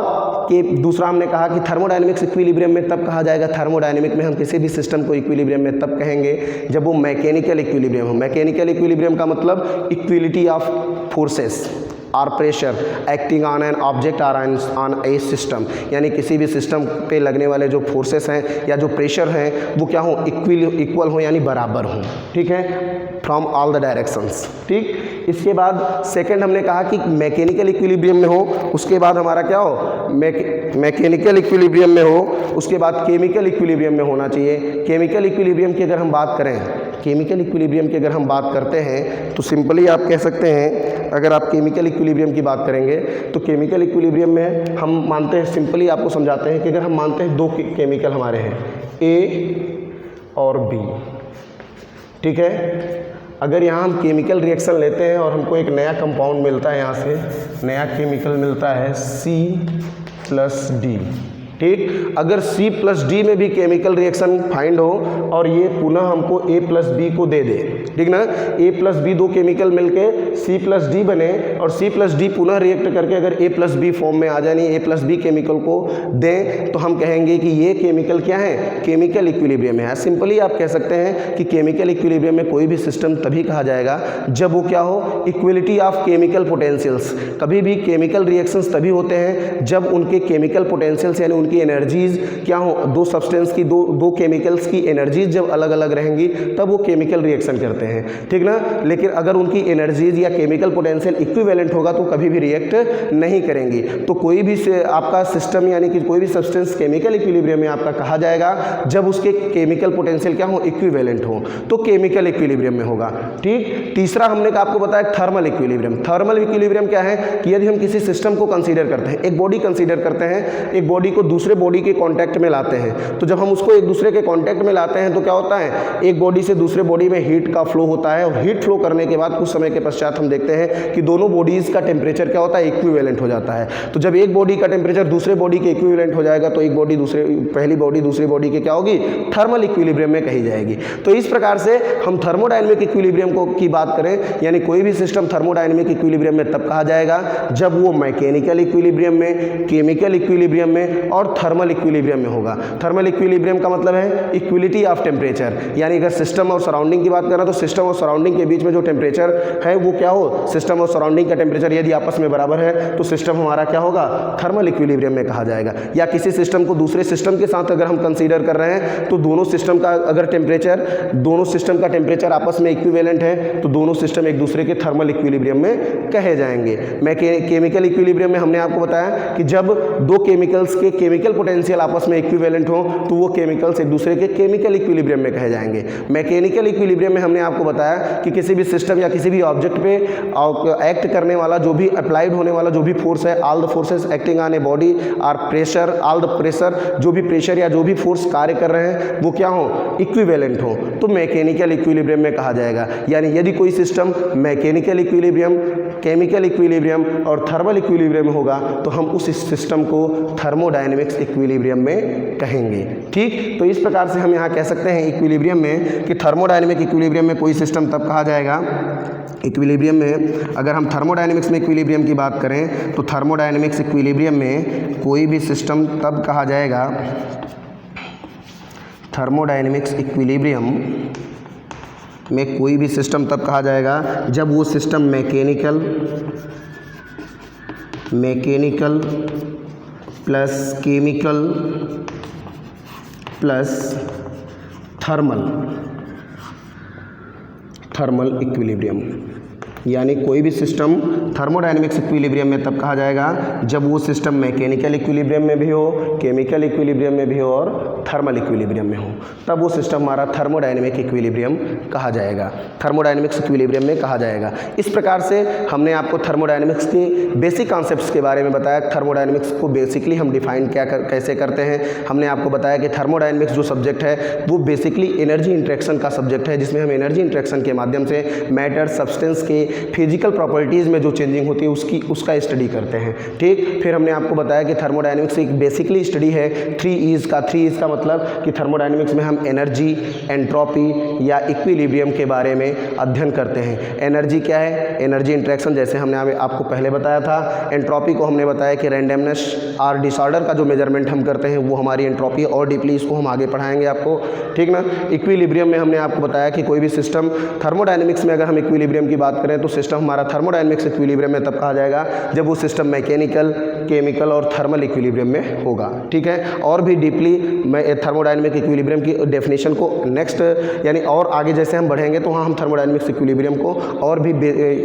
कि दूसरा हमने कहा कि थर्मोडायनेमिक्स इक्विलिब्रियम में तब कहा जाएगा, थर्मोडायनेमिक में हम किसी भी सिस्टम को इक्विलिब्रियम में तब कहेंगे जब वो मैकेनिकल इक्विलिब्रियम हो। मैकेनिकल इक्विलिब्रियम का मतलब इक्विलिटी ऑफ फोर्सेस और pressure acting on an object or on a system, यानी किसी भी सिस्टम पे लगने वाले जो फोर्सेस हैं या जो प्रेशर हैं वो क्या हो, इक्वल हो यानी बराबर हो, ठीक है, फ्रॉम ऑल द डायरेक्शंस, ठीक। इसके बाद सेकंड हमने कहा कि मैकेनिकल इक्विलिब्रियम में हो, उसके बाद हमारा क्या हो, मैकेनिकल इक्विलिब्रियम में हो, उसके बाद केमिकल इक्विलिब्रियम में होना चाहिए। केमिकल इक्विलिब्रियम की अगर हम बात करें, केमिकल इक्विलिब्रियम की अगर हम बात करते हैं तो सिंपली आप कह सकते हैं, अगर आप केमिकल इक्विलिब्रियम की बात करेंगे तो केमिकल इक्विलिब्रियम में हम मानते हैं, सिंपली आपको समझाते हैं कि अगर हम मानते हैं दो केमिकल हमारे हैं ए और बी, ठीक है। अगर यहाँ हम केमिकल रिएक्शन लेते हैं और हमको एक नया कंपाउंड मिलता है, यहाँ से नया केमिकल मिलता है C+D, ठीक। अगर C+D में भी केमिकल रिएक्शन फाइंड हो और ये पुनः हमको A+B को दे दे, ठीक ना, A+B दो केमिकल मिलके C+D बने और C+D पुनः रिएक्ट करके अगर A+B फॉर्म में आ जाए, नहीं A+B केमिकल को दें, तो हम कहेंगे कि ये केमिकल क्या है, केमिकल इक्विलिब्रियम है। सिंपली आप कह सकते हैं कि केमिकल इक्विलिब्रियम में कोई भी सिस्टम तभी कहा जाएगा जब वो क्या हो, इक्विलिटी ऑफ केमिकल पोटेंशियल्स। कभी भी केमिकल रिएक्शंस तभी होते हैं जब उनके केमिकल पोटेंशियल्स यानी की एनर्जीज क्या हो, दो सब्सटेंस की दो केमिकल्स की एनर्जीज जब अलग अलग रहेंगी तब वो केमिकल रिएक्शन करते हैं, ठीक ना। लेकिन अगर उनकी एनर्जीज या केमिकल पोटेंशियल इक्विवेलेंट होगा तो कभी भी रिएक्ट नहीं करेंगी। तो कोई भी आपका सिस्टम यानी कि कोई भी सब्सटेंस केमिकल इक्विलिब्रियम में आपका कहा जाएगा जब उसके केमिकल पोटेंशियल क्या हो, इक्विवेलेंट हो, तो केमिकल इक्विलिब्रियम में होगा, ठीक। तीसरा हमने आपको बताया थर्मल इक्विलिब्रियम। थर्मल इक्विलिब्रियम क्या है कि यदि हम किसी सिस्टम को कंसीडर करते हैं, एक बॉडी कंसीडर करते हैं, एक बॉडी को दूसरे बॉडी के कांटेक्ट में लाते हैं, तो जब हम उसको एक दूसरे के कांटेक्ट में लाते हैं तो क्या होता है, एक बॉडी से दूसरे बॉडी में हीट का फ्लो होता है और हीट फ्लो करने के बाद कुछ समय के पश्चात हम देखते हैं कि दोनों बॉडीज का टेम्परेचर क्या होता है, इक्विवेलेंट हो जाता है। तो जब एक बॉडी का टेम्परेचर दूसरे बॉडी के इक्विवेलेंट हो जाएगा तो एक बॉडी पहली बॉडी दूसरी बॉडी के क्या होगी, थर्मल इक्विलिब्रियम में कही जाएगी। तो इस प्रकार से हम थर्मोडायनेमिक इक्विलिब्रियम को की बात करें, यानी कोई भी सिस्टम थर्मोडायनेमिक इक्विलिब्रियम में तब कहा जाएगा जब वो मैकेनिकल इक्विलिब्रियम में, केमिकल इक्विलिब्रियम में और थर्मल इक्विलिब्रियम में होगा। थर्मल इक्विलिब्रियम का मतलब है इक्विलिटी ऑफ टेम्परेचर, यानी अगर सिस्टम और सराउंडिंग की बात करें तो सिस्टम और सराउंडिंग के बीच में जो टेम्परेचर है वो क्या हो, सिस्टम और सराउंडिंग का टेम्परेचर यदि आपस में बराबर है तो सिस्टम हमारा क्या होगा, थर्मल इक्विलिब्रियम में कहा जाएगा। या किसी सिस्टम को दूसरे सिस्टम के साथ अगर हम कंसीडर कर रहे हैं तो दोनों सिस्टम का अगर दोनों सिस्टम का टेम्परेचर आपस में इक्विवेलेंट है तो दोनों सिस्टम एक दूसरे के थर्मल इक्विलिब्रियम में कहे जाएंगे। केमिकल इक्विलिब्रियम में हमने आपको बताया कि जब दो केमिकल्स के केमिकल पोटेंशियल आपस में इक्विवेलेंट हो तो वो केमिकल्स एक दूसरे के केमिकल इक्विलिब्रियम में कहे जाएंगे। मैकेनिकल इक्विलिब्रियम में हमने आपको बताया कि किसी भी सिस्टम या किसी भी ऑब्जेक्ट पे एक्ट करने वाला जो भी अप्लाइड होने वाला जो भी फोर्स है, all the forces acting on a body or pressure, all the pressure, जो भी प्रेशर या जो भी फोर्स कार्य कर रहे हैं वो क्या हो, इक्विवेलेंट हो, तो मैकेनिकल इक्विलिब्रियम में कहा जाएगा। यानी यदि कोई system mechanical equilibrium, chemical equilibrium और थर्मल इक्विलिब्रियम में होगा तो हम उस सिस्टम को थर्मोडायनेमिक थर्मोडायनेमिक्स इक्विलिब्रियम में कहेंगे। ठीक, तो इस प्रकार से हम यहाँ कह सकते हैं इक्विलिब्रियम में कि थर्मोडायनेमिक इक्विलिब्रियम में कोई सिस्टम तब कहा जाएगा, इक्विलिब्रियम में अगर हम थर्मोडायनेमिक्स में इक्विलिब्रियम की बात करें तो थर्मोडायनेमिक्स इक्विलिब्रियम में कोई भी सिस्टम तब कहा जाएगा, थर्मोडायनेमिक्स इक्विलिब्रियम में कोई भी सिस्टम तब कहा जाएगा जब वो system mechanical plus chemical plus thermal equilibrium, यानी कोई भी सिस्टम थर्मोडायनेमिक्स इक्विलिब्रियम में तब कहा जाएगा जब वो सिस्टम मैकेनिकल इक्विलिब्रियम में भी हो, केमिकल इक्विलिब्रियम में भी हो और थर्मल इक्विलिब्रियम में हो, तब वो सिस्टम हमारा थर्मोडायनेमिक इक्विलिब्रियम कहा जाएगा, थर्मोडायनेमिक्स इक्विलिब्रियम में कहा जाएगा। इस प्रकार से हमने आपको थर्मोडायनेमिक्स की बेसिक कॉन्सेप्ट्स के बारे में बताया। थर्मोडायनेमिक्स को बेसिकली हम डिफाइन कैसे करते हैं। हमने आपको बताया कि थर्मोडायनेमिक्स जो सब्जेक्ट है वो बेसिकली एनर्जी इंटरेक्शन का सब्जेक्ट है, जिसमें हम एनर्जी इंटरेक्शन के माध्यम से मैटर सब्सटेंस के फिजिकल प्रॉपर्टीज़ में जो चेंजिंग होती है उसका स्टडी करते हैं। ठीक, फिर हमने आपको बताया कि थर्मोडायनेमिक्स एक बेसिकली स्टडी है 3 E's का मतलब कि थर्मोडायनेमिक्स में हम एनर्जी, एंट्रोपी या इक्विलिब्रियम के बारे में अध्ययन करते हैं। एनर्जी क्या है, एनर्जी इंटरेक्शन, जैसे हमने आपको पहले बताया था। एंट्रोपी को हमने बताया कि रैंडमनेस और डिसऑर्डर का जो मेजरमेंट हम करते हैं वो हमारी एंट्रोपी, और डीपली इसको हम आगे पढ़ाएंगे आपको। ठीक ना। इक्विलिब्रियम में हमने आपको बताया कि कोई भी सिस्टम थर्मोडायनेमिक्स में अगर हम इक्विलिब्रियम की बात करें तो सिस्टम हमारा थर्मोडायनेमिक्स इक्विलिब्रियम में तब कहा जाएगा जब वो सिस्टम मैकेनिकल, केमिकल और थर्मल इक्विलिब्रियम में होगा। ठीक है, और भी डीपली मैं थर्मोडायनेमिक इक्विलिब्रियम की डेफिनेशन को नेक्स्ट यानी और आगे जैसे हम बढ़ेंगे तो वहाँ हम थर्मोडायनेमिक्स इक्विलिब्रियम को और भी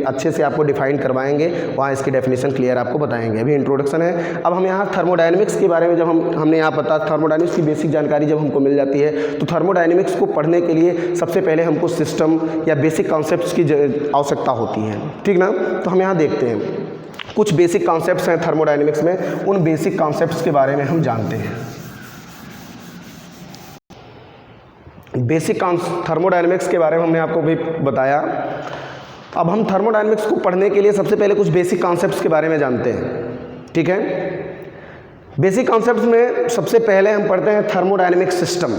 अच्छे से आपको डिफाइन करवाएंगे, वहाँ इसकी डेफिनेशन क्लियर आपको बताएंगे। अभी इंट्रोडक्शन है। अब हम यहाँ थर्मोडायनेमिक्स के बारे में जब हमने यहाँ पता थर्मोडायनेमिक्स की बेसिक जानकारी जब हमको मिल जाती है तो थर्मोडायनेमिक्स को पढ़ने के लिए सबसे पहले हमको सिस्टम या बेसिक कॉन्सेप्ट्स की आवश्यकता होती है। ठीक ना। तो हम यहाँ देखते हैं कुछ बेसिक कॉन्सेप्ट्स हैं थर्मोडायनेमिक्स में, उन बेसिक कॉन्सेप्ट्स के बारे में हम जानते हैं। बेसिक थर्मोडायनेमिक्स के बारे में हमने आपको भी बताया। अब हम थर्मोडायनेमिक्स को पढ़ने के लिए सबसे पहले कुछ बेसिक कॉन्सेप्ट्स के बारे में जानते हैं। ठीक है, बेसिक कॉन्सेप्ट्स में सबसे पहले हम पढ़ते हैं थर्मोडायनेमिक सिस्टम।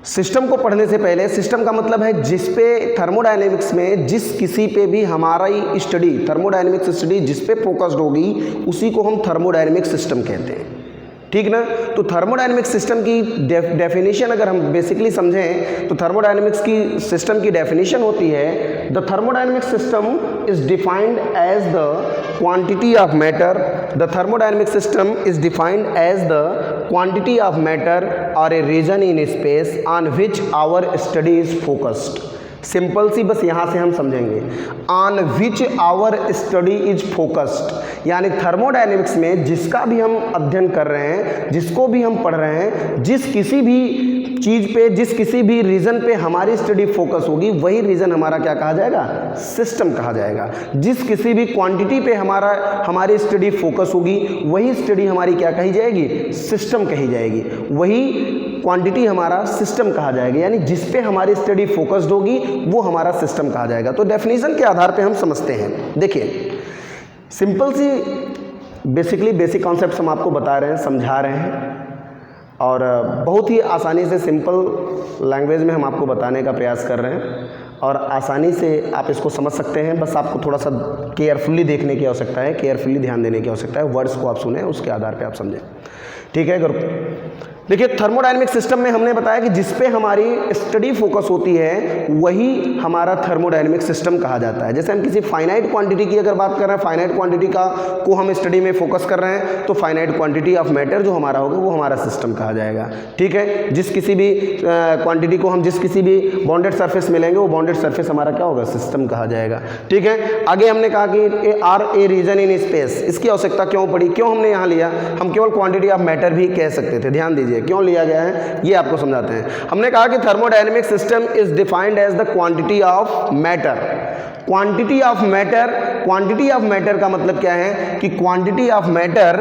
सिस्टम को पढ़ने से पहले, सिस्टम का मतलब है जिस पे थर्मोडायनेमिक्स में जिस किसी पे भी हमारा स्टडी, थर्मोडायनेमिक्स स्टडी जिस पे फोकस्ड होगी उसी को हम थर्मोडायनेमिक सिस्टम कहते हैं। ठीक ना। तो थर्मोडायनेमिक सिस्टम की डेफिनेशन अगर हम बेसिकली समझें तो थर्मोडायनेमिक्स की सिस्टम की डेफिनेशन होती है the thermodynamic system is defined as the quantity of matter. The thermodynamic system is defined as the quantity of matter और a region in space on which our study is focused. Simple see बस यहाँ से हम समझेंगे, on which our study is focused, यानी thermodynamics में जिसका भी हम अध्ययन कर रहे हैं, जिसको भी हम पढ़ रहे हैं, जिस किसी भी चीज़ पे, जिस किसी भी रीजन पे हमारी स्टडी फोकस होगी वही रीजन हमारा क्या कहा जाएगा, सिस्टम कहा जाएगा। जिस किसी भी क्वांटिटी पे हमारी स्टडी फोकस होगी वही स्टडी हमारी क्या कही जाएगी, सिस्टम कही जाएगी। वही क्वांटिटी हमारा सिस्टम कहा जाएगा, यानी जिस पे हमारी स्टडी फोकस्ड होगी वो हमारा सिस्टम कहा जाएगा। तो डेफिनेशन के आधार पे हम समझते हैं। देखिए simple see basically basic concepts हम आपको बता रहे हैं, समझा रहे हैं और बहुत ही आसानी से सिंपल लैंग्वेज में हम आपको बताने का प्रयास कर रहे हैं और आसानी से आप इसको समझ सकते हैं। बस आपको थोड़ा सा केयरफुली देखने की आवश्यकता है, केयरफुली ध्यान देने की आवश्यकता है। वर्ड्स को आप सुने, उसके आधार पे आप समझें। ठीक है। देखिए थर्मोडायनेमिक सिस्टम में हमने बताया कि जिस पे हमारी स्टडी फोकस होती है वही हमारा थर्मोडायनेमिक सिस्टम कहा जाता है। जैसे हम किसी फाइनाइट क्वांटिटी की अगर बात कर रहे हैं, फाइनाइट क्वांटिटी को हम स्टडी में फोकस कर रहे हैं तो फाइनाइट क्वांटिटी ऑफ मैटर जो हमारा होगा वो हमारा सिस्टम कहा जाएगा। ठीक है। जिस किसी भी क्वांटिटी को हम जिस किसी भी बॉन्डेड सरफेस में लेंगे वो बॉन्डेड सरफेस हमारा क्या होगा, सिस्टम कहा जाएगा। ठीक है। आगे हमने कहा कि or a region in space, इसकी आवश्यकता क्यों पड़ी, क्यों हमने यहाँ लिया, हम केवल क्वांटिटी ऑफ मैटर भी कह सकते थे। ध्यान दीजिए क्यों लिया गया है ये आपको समझाते हैं। हमने कहा कि thermodynamic system is defined as the quantity of matter. Quantity of matter, quantity of matter का मतलब क्या है कि quantity of matter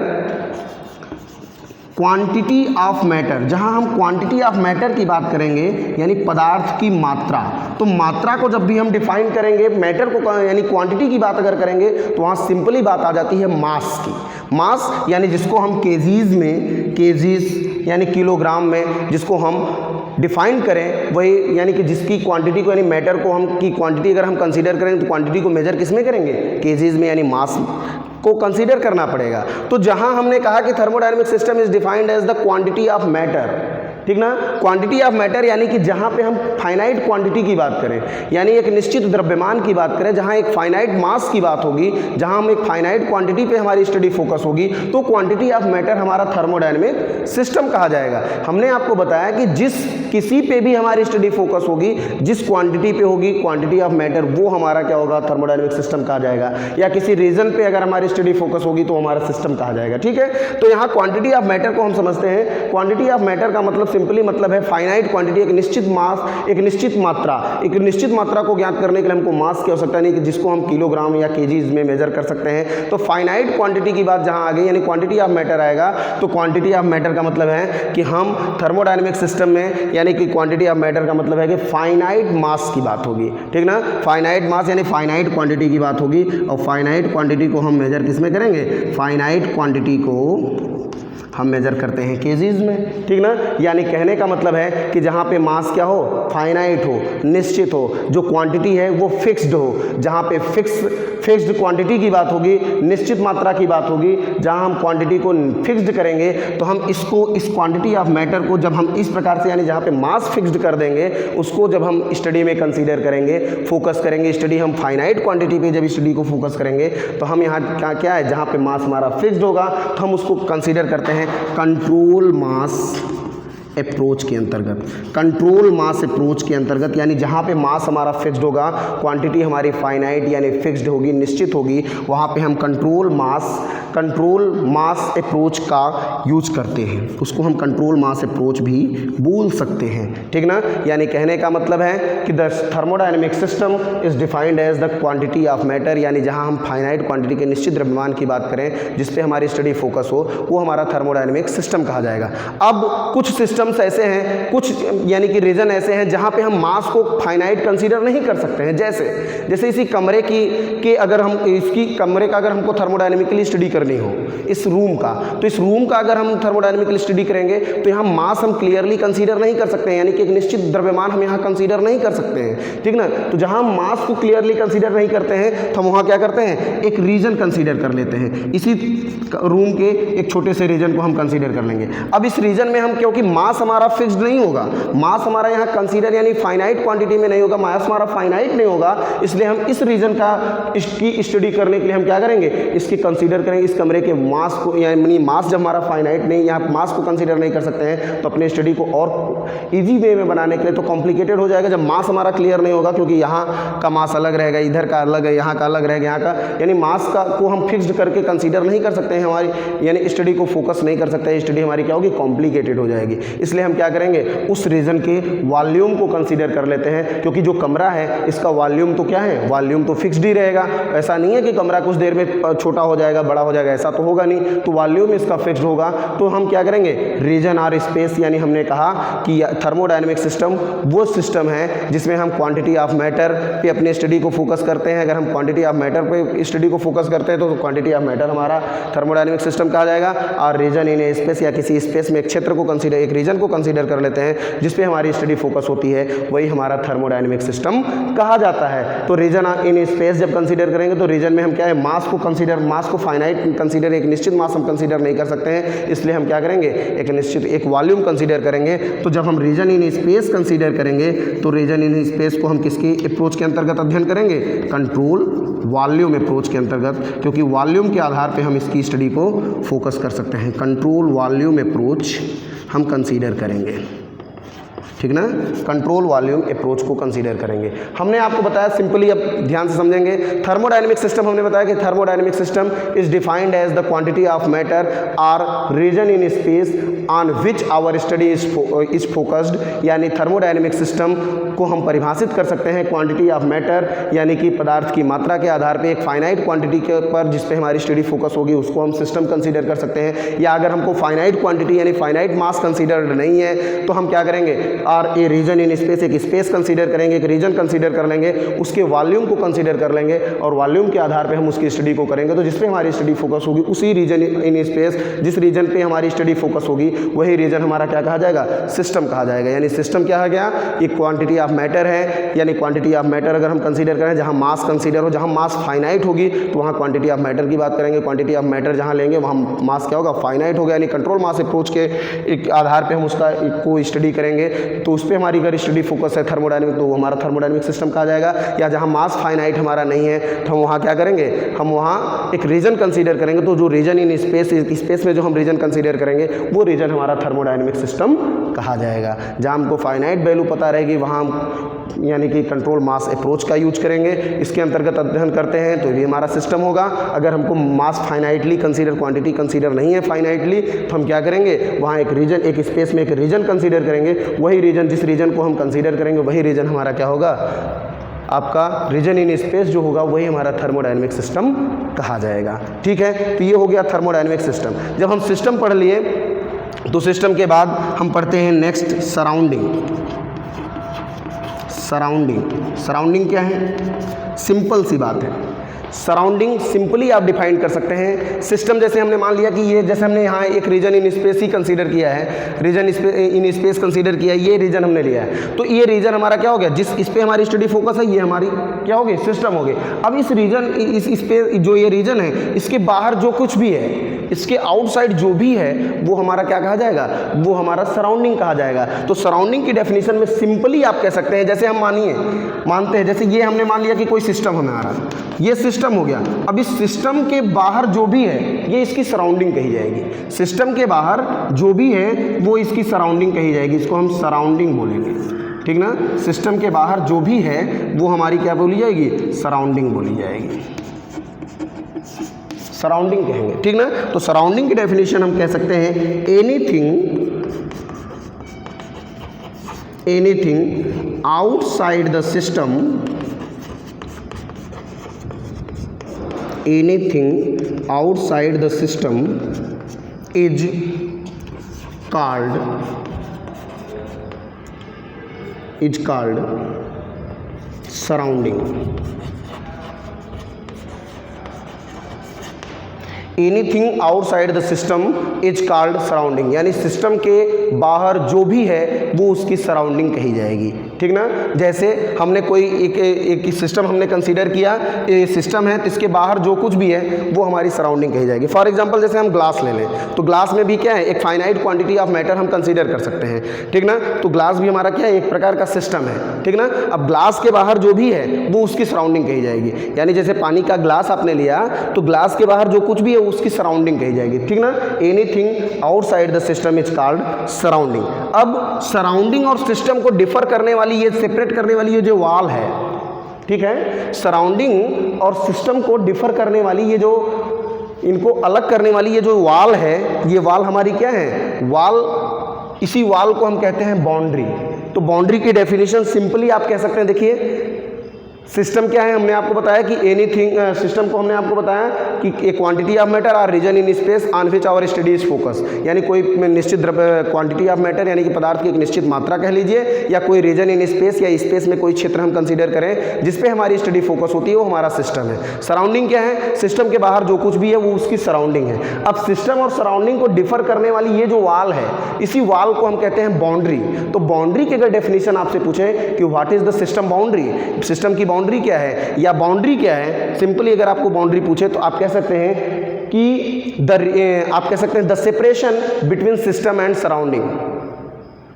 quantity of matter, जहां हम क्वांटिटी ऑफ मैटर की बात करेंगे यानी पदार्थ की मात्रा, तो मात्रा को जब भी हम डिफाइन करेंगे मैटर को यानी क्वांटिटी की बात अगर करेंगे तो वहाँ सिंपली बात आ जाती है मास की। मास यानी जिसको हम केजीज में, केजीज यानी किलोग्राम में जिसको हम डिफाइन करें, वही यानी कि जिसकी क्वांटिटी को यानी मैटर को हम की क्वांटिटी अगर हम कंसीडर करें तो क्वांटिटी को मेजर किस में करेंगे, केजीज में, यानी मास को कंसीडर करना पड़ेगा। तो जहां हमने कहा कि thermodynamic system is defined as the quantity of matter, ठीक ना, क्वांटिटी ऑफ मैटर यानी कि जहां पे हम फाइनाइट क्वांटिटी की बात करें, यानी एक निश्चित द्रव्यमान की बात करें, जहां एक फाइनाइट मास की बात होगी, जहां हम एक फाइनाइट क्वांटिटी पे हमारी स्टडी फोकस होगी, तो क्वांटिटी ऑफ मैटर हमारा थर्मोडायनेमिक सिस्टम कहा जाएगा। हमने आपको बताया कि जिस किसी पे भी हमारी स्टडी फोकस होगी, जिस क्वांटिटी पे होगी क्वांटिटी ऑफ मैटर, वो हमारा क्या होगा, थर्मोडायनेमिक सिस्टम कहा जाएगा। या किसी रीजन पे अगर हमारी स्टडी फोकस होगी तो हमारा सिस्टम कहा जाएगा। ठीक है, तो यहाँ क्वांटिटी ऑफ मैटर को हम समझते हैं। क्वांटिटी ऑफ मैटर का मतलब सिंपली मतलब है फाइनाइट क्वांटिटी, एक निश्चित मास, एक निश्चित मात्रा, एक निश्चित मात्रा को ज्ञात करने के लिए हमको मास की आवश्यकता नहीं कि जिसको हम किलोग्राम या केजीज में मेजर कर सकते हैं। तो फाइनाइट क्वांटिटी की बात जहां आ गई यानी क्वांटिटी ऑफ मैटर आएगा, तो क्वांटिटी ऑफ मैटर का मतलब है कि हम थर्मोडायनेमिक सिस्टम में यानी कि क्वांटिटी ऑफ मैटर का मतलब है कि फाइनाइट मास की बात होगी। ठीक ना, फाइनाइट मास यानी फाइनाइट क्वांटिटी की बात होगी, और फाइनाइट क्वांटिटी को हम मेजर किस में करेंगे, फाइनाइट क्वांटिटी को हम मेजर करते हैं केजीज में। ठीक ना, यानी कहने का मतलब है कि जहाँ पे मास क्या हो, फाइनाइट हो, निश्चित हो, जो क्वांटिटी है वो फिक्स्ड हो, जहाँ पे फिक्स्ड क्वांटिटी की बात होगी, निश्चित मात्रा की बात होगी, जहाँ हम क्वांटिटी को फिक्स्ड करेंगे तो हम इसको, इस क्वांटिटी ऑफ मैटर को जब हम इस प्रकार से यानी जहाँ पे मास फिक्स्ड कर देंगे, उसको जब हम स्टडी में कंसीडर करेंगे, फोकस करेंगे स्टडी, हम फाइनाइट क्वांटिटी पे जब स्टडी को फोकस करेंगे तो हम यहाँ क्या है, जहाँ पे मास हमारा फिक्स्ड होगा तो हम उसको कंसीडर करते हैं कंट्रोल मास अप्रोच के अंतर्गत। कंट्रोल मास अप्रोच के अंतर्गत यानी जहाँ पे मास हमारा फिक्स्ड होगा, क्वांटिटी हमारी फाइनाइट यानी फिक्स्ड होगी, निश्चित होगी, वहाँ पे हम कंट्रोल मास अप्रोच का यूज करते हैं। उसको हम कंट्रोल मास अप्रोच भी बोल सकते हैं। ठीक ना, यानी कहने का मतलब है कि the thermodynamic system is defined as the quantity of matter, यानी जहाँ हम फाइनाइट क्वांटिटी के निश्चित द्रव्यमान की बात करें, जिस पे हमारी स्टडी फोकस हो, वो हमारा थर्मोडायनेमिक सिस्टम कहा जाएगा। अब कुछ सिस्टम ऐसे हैं, कुछ यानी कि रीजन ऐसे हैं जहां पे हम मास को फाइनाइट कंसीडर नहीं कर सकते हैं। जैसे इसी कमरे की अगर हम इसकी कमरे का अगर हमको थर्मोडायनेमिकली स्टडी करनी हो, इस रूम का, तो इस रूम का अगर हम थर्मोडायनेमिकली स्टडी करेंगे तो यहाँ मास हम क्लियरली कंसीडर नहीं कर सकते हैं, यानी कि एक निश्चित द्रव्यमान हम यहाँ कंसीडर नहीं कर सकते हैं। ठीक ना, तो जहाँ हम मास को क्लियरली कंसीडर नहीं करते हैं तो हम वहाँ क्या करते हैं, एक रीजन कंसीडर कर लेते हैं। इसी रूम के एक छोटे से रीजन को हम कंसीडर कर लेंगे। अब इस रीजन में हम, क्योंकि मास हमारा फिक्स्ड नहीं होगा, मास हमारा यहाँ कंसीडर यानी फाइनाइट क्वांटिटी में नहीं होगा, मास हमारा फाइनाइट नहीं होगा, इसलिए हम इस रीजन का इसकी स्टडी करने के लिए हम क्या करेंगे, इसकी कंसीडर करेंगे, इस कमरे के मास को, यानी मास जब हमारा फाइनाइट नहीं, यहाँ मास को कंसीडर नहीं कर सकते हैं, तो अपने स्टडी को और इजी वे में बनाने के लिए तो कॉम्प्लिकेटेड हो जाएगा जब मास हमारा क्लियर नहीं होगा, क्योंकि यहाँ का मास अलग रहेगा, इधर का अलग है, यहाँ का अलग रहेगा, यहाँ का, यानी मास का को हम फिक्स्ड करके कंसीडर नहीं कर सकते हैं, हमारी यानी स्टडी को फोकस नहीं कर सकते हैं, स्टडी हमारी क्या होगी, कॉम्प्लिकेटेड हो जाएगी। इसलिए हम क्या करेंगे, उस रीजन के वॉल्यूम को कंसीडर कर लेते हैं, क्योंकि जो कमरा है इसका वॉल्यूम तो क्या है, वॉल्यूम तो फिक्स्ड ही रहेगा। ऐसा नहीं है कि कमरा कुछ देर में छोटा हो जाएगा, बड़ा हो जाएगा, ऐसा तो होगा नहीं, तो वॉल्यूम इसका फिक्स्ड होगा। तो हम क्या करेंगे, रीजन और स्पेस, यानी हमने कहा कि थर्मोडायनेमिक सिस्टम वो सिस्टम है जिसमें हम क्वांटिटी ऑफ मैटर पे अपने स्टडी को फोकस करते हैं। अगर हम क्वांटिटी ऑफ मैटर पे स्टडी को फोकस करते हैं तो क्वांटिटी ऑफ मैटर हमारा थर्मोडायनेमिक सिस्टम कहा जाएगा। और रीजन इन स्पेस या किसी स्पेस में एक क्षेत्र को कंसीडर, एक रीजन को कंसीडर कर लेते हैं जिस पे हमारी स्टडी फोकस होती है, वही हमारा थर्मोडायनेमिक सिस्टम कहा जाता है। तो रीजन इन स्पेस जब कंसीडर करेंगे तो रीजन में हम क्या है, मास को कंसीडर, मास को फाइनाइट कंसीडर, एक निश्चित मास हम कंसीडर नहीं कर सकते हैं, इसलिए हम क्या करेंगे, एक निश्चित एक वॉल्यूम कंसीडर करेंगे। तो जब हम रीजन इन स्पेस कंसीडर करेंगे तो रीजन इन स्पेस को हम किसकी अप्रोच के अंतर्गत अध्ययन करेंगे, कंट्रोल वॉल्यूम अप्रोच के अंतर्गत, क्योंकि वॉल्यूम के आधार पर हम इसकी स्टडी को फोकस कर सकते हैं। कंट्रोल वॉल्यूम अप्रोच हम कंसीडर करेंगे। ठीक ना, कंट्रोल वॉल्यूम अप्रोच को कंसीडर करेंगे। हमने आपको बताया सिंपली, अब ध्यान से समझेंगे, थर्मोडायनेमिक सिस्टम हमने बताया कि thermodynamic system is defined as the quantity of matter or region in space on which our study is focused. यानी थर्मोडायनेमिक सिस्टम को हम परिभाषित कर सकते हैं क्वांटिटी ऑफ मैटर, यानी कि पदार्थ की मात्रा के आधार पर एक फाइनाइट क्वांटिटी के पर जिस पे हमारी स्टडी फोकस होगी उसको हम सिस्टम कंसीडर कर सकते हैं। या अगर हमको फाइनाइट क्वांटिटी यानी फाइनाइट मास कंसीडर्ड नहीं है तो हम क्या करेंगे, और ए रीजन इन स्पेस, एक स्पेस कंसीडर करेंगे, एक रीजन कंसीडर कर लेंगे, उसके वॉल्यूम को कंसीडर कर लेंगे और वॉल्यूम के आधार पे हम उसकी स्टडी को करेंगे। तो जिस पे हमारी स्टडी फोकस होगी उसी रीजन इन स्पेस, जिस रीजन पे हमारी स्टडी फोकस होगी वही रीजन हमारा क्या कहा जाएगा, सिस्टम कहा जाएगा। यानी सिस्टम क्या आ गया, एक क्वांटिटी ऑफ मैटर है, यानी क्वांटिटी ऑफ मैटर अगर हम कंसीडर करें, जहाँ मास कंसीडर हो, जहाँ मास फाइनाइट होगी तो वहाँ क्वांटिटी ऑफ मैटर की बात करेंगे। क्वांटिटी ऑफ मैटर जहाँ लेंगे वहाँ मास क्या होगा, फाइनाइट होगा। यानी कंट्रोल मास अप्रोच के एक आधार पे हम उसका को स्टडी करेंगे। तो उस पर हमारी अगर स्टडी फोकस है थर्मोडायनेमिक तो वो हमारा थर्मोडायनेमिक सिस्टम कहा जाएगा। या जहाँ मास फाइनाइट हमारा नहीं है तो हम वहाँ क्या करेंगे, हम वहाँ एक रीजन कंसीडर करेंगे। तो जो रीजन इन स्पेस, स्पेस में जो हम रीजन कंसीडर करेंगे वो रीजन हमारा थर्मोडायनेमिक सिस्टम कहा जाएगा। जहाँ हमको फाइनाइट वैल्यू पता रहेगी वहाँ हम यानी कि कंट्रोल मास अप्रोच का यूज करेंगे, इसके अंतर्गत अध्ययन करते हैं तो ये हमारा सिस्टम होगा। अगर हमको मास फाइनाइटली कंसीडर, क्वांटिटी कंसीडर नहीं है फाइनाइटली, तो हम क्या करेंगे, वहाँ एक रीजन, एक स्पेस में एक रीजन कंसीडर करेंगे। वही रीजन, जिस रीजन को हम कंसीडर करेंगे वही रीजन हमारा क्या होगा, आपका रीजन इन स्पेस जो होगा वही हमारा थर्मोडायनेमिक सिस्टम कहा जाएगा। ठीक है, तो ये हो गया थर्मोडायनेमिक सिस्टम। जब हम सिस्टम पढ़ लिए तो सिस्टम के बाद हम पढ़ते हैं नेक्स्ट सराउंडिंग। सराउंडिंग क्या है, सिंपल सी बात है। सराउंडिंग सिंपली आप डिफाइन कर सकते हैं। सिस्टम जैसे हमने मान लिया कि ये, जैसे हमने यहाँ एक रीजन इन स्पेस ही कंसीडर किया है, रीजन इन स्पेस कंसीडर किया है, ये रीजन हमने लिया है। तो ये रीजन हमारा क्या हो गया, जिस इस पे हमारी स्टडी फोकस है ये हमारी क्या हो गई, सिस्टम हो गई। अब इस रीजन, इस पे जो ये रीजन है इसके बाहर जो कुछ भी है, इसके आउटसाइड जो भी है वो हमारा क्या कहा जाएगा, वो हमारा सराउंडिंग कहा जाएगा। तो सराउंडिंग की डेफिनेशन में सिंपली आप कह सकते हैं, जैसे हम मानते हैं, जैसे ये हमने मान लिया कि कोई सिस्टम हमारा, ये सिस्टम हो गया। अब इस सिस्टम के बाहर जो भी है ये इसकी सराउंडिंग कही जाएगी। सिस्टम के बाहर जो भी है वो इसकी सराउंडिंग कही जाएगी, इसको हम सराउंडिंग बोलेंगे। ठीक ना, सिस्टम के बाहर जो भी है वो हमारी क्या बोली जाएगी, सराउंडिंग बोली जाएगी, सराउंडिंग कहेंगे। ठीक ना, तो सराउंडिंग की डेफिनेशन हम कह सकते हैं anything outside the system, anything outside the system is called surrounding. Anything outside the system is called surrounding, यानी सिस्टम के बाहर जो भी है वो उसकी सराउंडिंग कही जाएगी। ठीक ना, जैसे हमने कोई एक सिस्टम हमने कंसीडर किया, ये सिस्टम है तो इसके बाहर जो कुछ भी है वो हमारी सराउंडिंग कही जाएगी। फॉर एग्जांपल जैसे हम ग्लास ले लें तो ग्लास में भी क्या है, एक फाइनाइट क्वांटिटी ऑफ मैटर हम कंसीडर कर सकते हैं। ठीक ना, तो ग्लास भी हमारा क्या है, एक प्रकार का सिस्टम है। ठीक ना, अब ग्लास के बाहर जो भी है वो उसकी सराउंडिंग कही जाएगी। यानी जैसे पानी का ग्लास आपने लिया तो ग्लास के बाहर जो कुछ भी है उसकी सराउंडिंग कही जाएगी। ठीक ना, anything outside the system is called surrounding. अब सराउंडिंग और सिस्टम को डिफर करने वाली, ये सेपरेट करने वाली ये जो वॉल है, ठीक है, सराउंडिंग और सिस्टम को डिफर करने वाली, ये जो इनको अलग करने वाली ये जो वॉल है, ये वॉल हमारी क्या है, वॉल, इसी वॉल को हम कहते हैं बाउंड्री। तो बाउंड्री की डेफिनेशन सिंपली आप कह सकते हैं, देखिए सिस्टम क्या है, हमने आपको बताया कि एनीथिंग, सिस्टम को हमने आपको बताया कि a quantity of matter or region in space on which our study is focus. यानी कोई निश्चित क्वांटिटी ऑफ मैटर यानी कि पदार्थ की एक निश्चित मात्रा कह लीजिए, या कोई रीजन इन स्पेस या स्पेस में कोई क्षेत्र हम कंसीडर करें जिस पे हमारी स्टडी फोकस होती है वो हमारा सिस्टम है। सराउंडिंग क्या है, सिस्टम के बाहर जो कुछ भी है वो उसकी सराउंडिंग है। अब सिस्टम और सराउंडिंग को डिफर करने वाली ये जो वॉल है, इसी वॉल को हम कहते हैं बाउंड्री। तो बाउंड्री की अगर डेफिनेशन आपसे पूछे कि what is the system boundary, system की बाउंड्री क्या है या बाउंड्री क्या है, सिंपली अगर आपको बाउंड्री पूछे तो आप कह सकते हैं कि आप कह सकते हैं the separation between system and surrounding,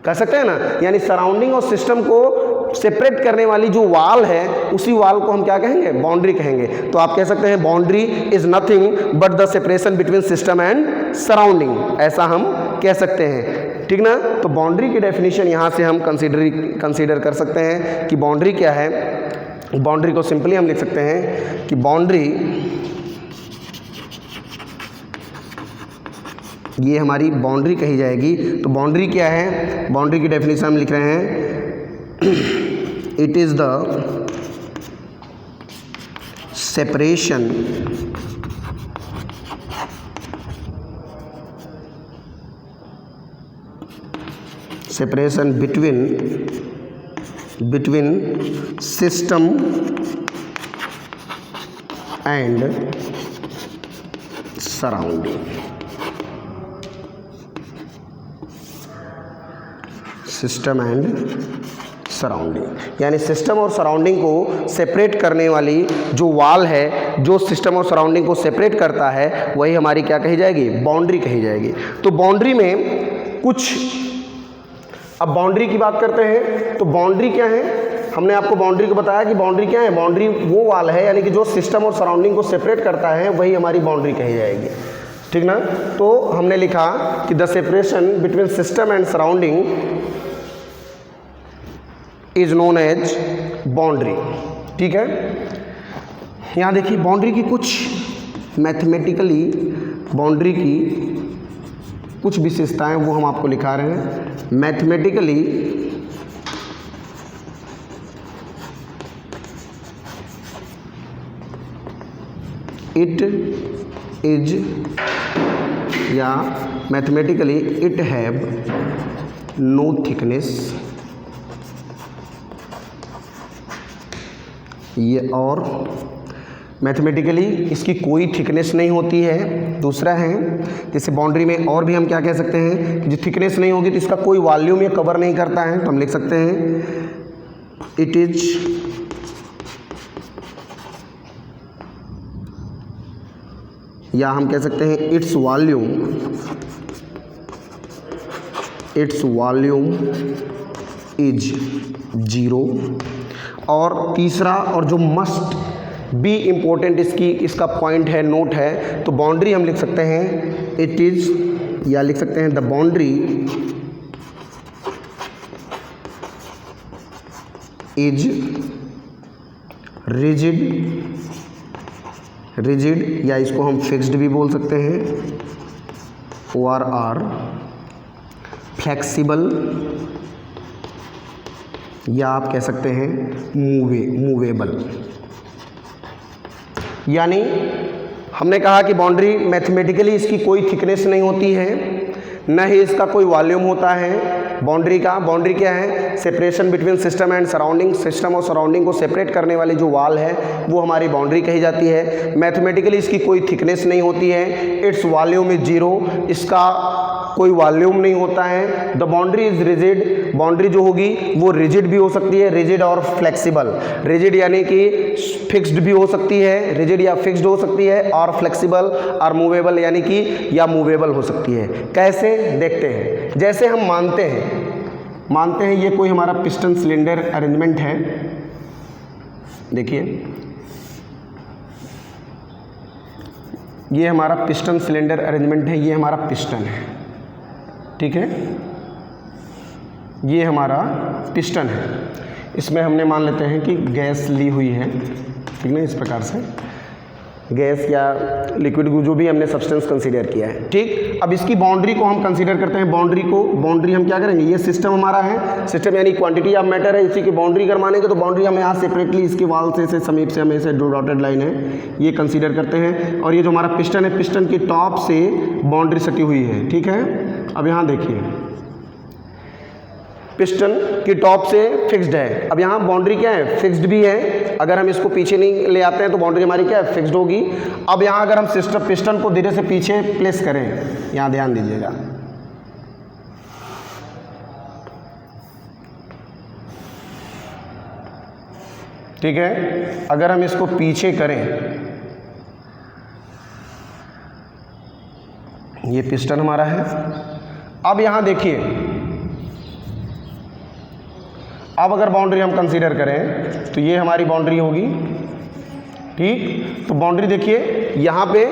कह सकते हैं ना। यानी सराउंडिंग और सिस्टम को सेपरेट करने वाली जो वॉल है उसी वॉल को हम क्या कहेंगे, बाउंड्री कहेंगे। तो आप कह सकते हैं boundary is nothing but the separation between system and surrounding, ऐसा हम कह सकते हैं। ठीक ना। तो बाउंड्री की डेफिनेशन यहाँ से हम कंसीडर कर सकते हैं कि बाउंड्री क्या है। बाउंड्री को सिंपली हम लिख सकते हैं कि बाउंड्री, ये हमारी बाउंड्री कही जाएगी। तो बाउंड्री क्या है, बाउंड्री की डेफिनेशन हम लिख रहे हैं, it is the separation between system and surrounding। System and surrounding, यानी सिस्टम और सराउंडिंग को सेपरेट करने वाली जो वॉल है, जो सिस्टम और सराउंडिंग को सेपरेट करता है, वही हमारी क्या कही जाएगी, बाउंड्री कही जाएगी। तो बाउंड्री में कुछ, अब बाउंड्री की बात करते हैं तो बाउंड्री क्या है, हमने आपको बाउंड्री को बताया कि बाउंड्री क्या है, बाउंड्री वो वॉल है यानी कि जो सिस्टम और सराउंडिंग को सेपरेट करता है, वही हमारी बाउंड्री कही जाएगी, ठीक ना। तो हमने लिखा कि the separation between system and surrounding is known as boundary, ठीक है। यहाँ देखिए बाउंड्री की कुछ मैथमेटिकली, बाउंड्री की कुछ विशेषताएं वो हम आपको लिखा रहे हैं। मैथमेटिकली इट इज, या mathematically it have no thickness, ये, और मैथमेटिकली इसकी कोई थिकनेस नहीं होती है। दूसरा है, जैसे बाउंड्री में और भी हम क्या कह सकते हैं कि जो थिकनेस नहीं होगी तो इसका कोई वॉल्यूम ये कवर नहीं करता है, तो हम लिख सकते हैं इट इज या हम कह सकते हैं इट्स वॉल्यूम इज 0। और तीसरा और जो मस्ट बी इम्पोर्टेंट इसका पॉइंट है, नोट है, तो बाउंड्री हम लिख सकते हैं इट इज, या लिख सकते हैं द बाउंड्री इज रिजिड, या इसको हम फिक्स्ड भी बोल सकते हैं, और आर फ्लेक्सिबल, या आप कह सकते हैं मूवेबल। यानी हमने कहा कि बाउंड्री मैथमेटिकली इसकी कोई थिकनेस नहीं होती है, न ही इसका कोई वॉल्यूम होता है बाउंड्री का। बाउंड्री क्या है, separation between system and surrounding, system और सराउंडिंग को सेपरेट करने वाली जो वॉल है वो हमारी बाउंड्री कही जाती है। मैथमेटिकली इसकी कोई थिकनेस नहीं होती है, इट्स वॉल्यूम इज 0, इसका कोई वॉल्यूम नहीं होता है। The boundary is rigid, boundary जो होगी वो रिजिड भी हो सकती है, रिजिड और फ्लेक्सिबल। रिजिड यानी कि फिक्स्ड भी हो सकती है, रिजिड या फिक्स्ड हो सकती है, और फ्लेक्सिबल और मूवेबल यानी कि या मूवेबल हो सकती है। कैसे, देखते हैं। जैसे हम मानते हैं ये कोई हमारा पिस्टन सिलेंडर अरेंजमेंट है, देखिए ये हमारा पिस्टन सिलेंडर अरेंजमेंट है, ये हमारा पिस्टन है, ठीक है, ये हमारा पिस्टन है। इसमें हमने मान लेते हैं कि गैस ली हुई है, ठीक है, इस प्रकार से गैस या लिक्विड जो भी हमने सब्सटेंस कंसीडर किया है, ठीक। अब इसकी बाउंड्री को हम कंसीडर करते हैं, बाउंड्री हम क्या करेंगे, ये सिस्टम हमारा है, सिस्टम यानी क्वांटिटी ऑफ मैटर है, इसी की बाउंड्री कर मानेंगे तो बाउंड्री हम यहाँ सेपरेटली इसकी वाल से समीप से हमें से डॉटेड लाइन है ये कंसीडर करते हैं। और ये जो हमारा पिस्टन है, पिस्टन की टॉप से बाउंड्री सटी हुई है, ठीक है। अब यहाँ देखिए पिस्टन की टॉप से फिक्स्ड है, अब यहाँ बाउंड्री क्या है, फिक्स्ड भी है। अगर हम इसको पीछे नहीं ले आते हैं तो बाउंड्री हमारी क्या है, फिक्स्ड होगी। अब यहाँ अगर हम पिस्टन को धीरे से पीछे प्लेस करें, यहाँ ध्यान दीजिएगा, ठीक है। अगर हम इसको पीछे करें, ये पिस्टन हमारा है। अब यहाँ देखिए, अब अगर बाउंड्री हम कंसीडर करें तो ये हमारी बाउंड्री होगी, ठीक। तो बाउंड्री देखिए यहाँ पे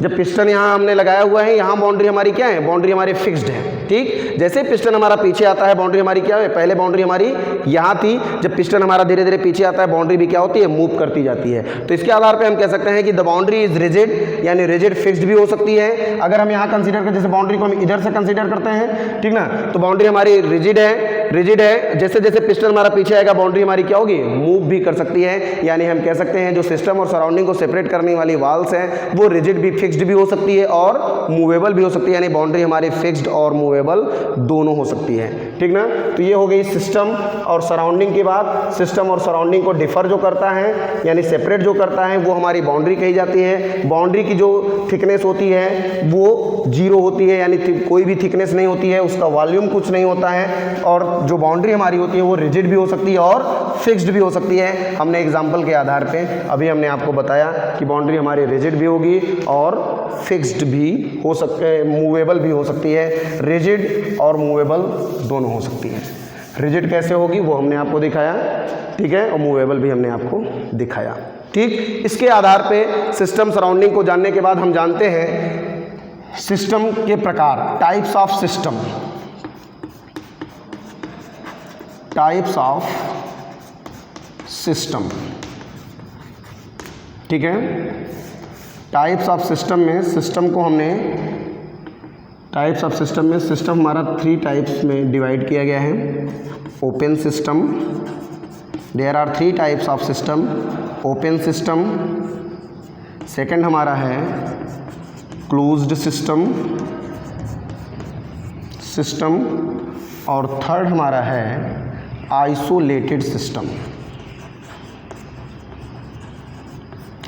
जब पिस्टन यहाँ हमने लगाया हुआ है, यहाँ बाउंड्री हमारी क्या है, बाउंड्री हमारी फिक्स्ड है, ठीक। जैसे पिस्टन हमारा पीछे आता है, बाउंड्री हमारी क्या है, पहले बाउंड्री हमारी यहाँ थी, जब पिस्टन हमारा धीरे धीरे पीछे आता है बाउंड्री भी क्या होती है, मूव करती जाती है। तो इसके आधार पे हम कह सकते हैं कि द बाउंड्री इज रिजिड, यानी रिजिड फिक्स्ड भी हो सकती है। अगर हम यहाँ कंसीडर करें, जैसे बाउंड्री को हम इधर से कंसीडर करते हैं, ठीक ना, तो बाउंड्री हमारी रिजिड है। जैसे जैसे पिस्टन हमारा पीछे आएगा बाउंड्री हमारी क्या होगी, मूव भी कर सकती है। यानी हम कह सकते हैं जो सिस्टम और सराउंडिंग को सेपरेट करने वाली वाल्स हैं वो रिजिड भी, फिक्स्ड भी हो सकती है और मूवेबल भी हो सकती है। यानी बाउंड्री हमारी फिक्स्ड और मूवेबल दोनों हो सकती है, ठीक ना। तो ये हो गई सिस्टम और सराउंडिंग की बात। सिस्टम और सराउंडिंग को डिफर जो करता है, यानी सेपरेट जो करता है, वो हमारी बाउंड्री कही जाती है। बाउंड्री की जो थिकनेस होती है वो 0 होती है, यानी कोई भी थिकनेस नहीं होती है, उसका वॉल्यूम कुछ नहीं होता है। और जो बाउंड्री हमारी होती है वो रिजिड भी हो सकती है और फिक्स्ड भी हो सकती है। हमने एग्जांपल के आधार पे अभी हमने आपको बताया कि बाउंड्री हमारी रिजिड भी होगी और फिक्स्ड भी हो सकते हैं, मूवेबल भी हो सकती है। रिजिड और मूवेबल दोनों हो सकती है। रिजिड कैसे होगी वो हमने आपको दिखाया, ठीक है, और मूवेबल भी हमने आपको दिखाया, ठीक। इसके आधार पे सिस्टम सराउंडिंग को जानने के बाद हम जानते हैं सिस्टम के प्रकार, types of system, types of system, ठीक है। टाइप्स ऑफ सिस्टम में सिस्टम को हमने, टाइप्स ऑफ सिस्टम में सिस्टम हमारा 3 टाइप्स में डिवाइड किया गया है। Open system, there are 3 types of system. Open system, second हमारा है क्लोज्ड सिस्टम, और थर्ड हमारा है isolated system,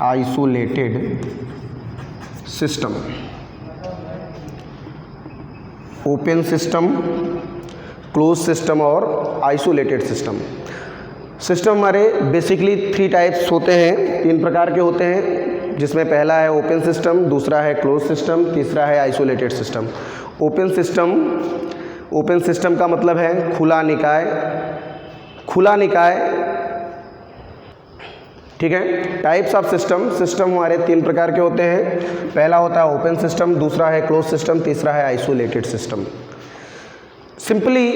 isolated system. Open system, close system और आइसोलेटेड सिस्टम। सिस्टम हमारे बेसिकली 3 टाइप्स होते हैं, 3 प्रकार के होते हैं, जिसमें पहला है ओपन सिस्टम, दूसरा है क्लोज सिस्टम, तीसरा है आइसोलेटेड सिस्टम। ओपन सिस्टम का मतलब है खुला निकाय, ठीक है। टाइप्स ऑफ सिस्टम हमारे 3 प्रकार के होते हैं। पहला होता है ओपन सिस्टम, दूसरा है क्लोज सिस्टम, तीसरा है isolated system. Simply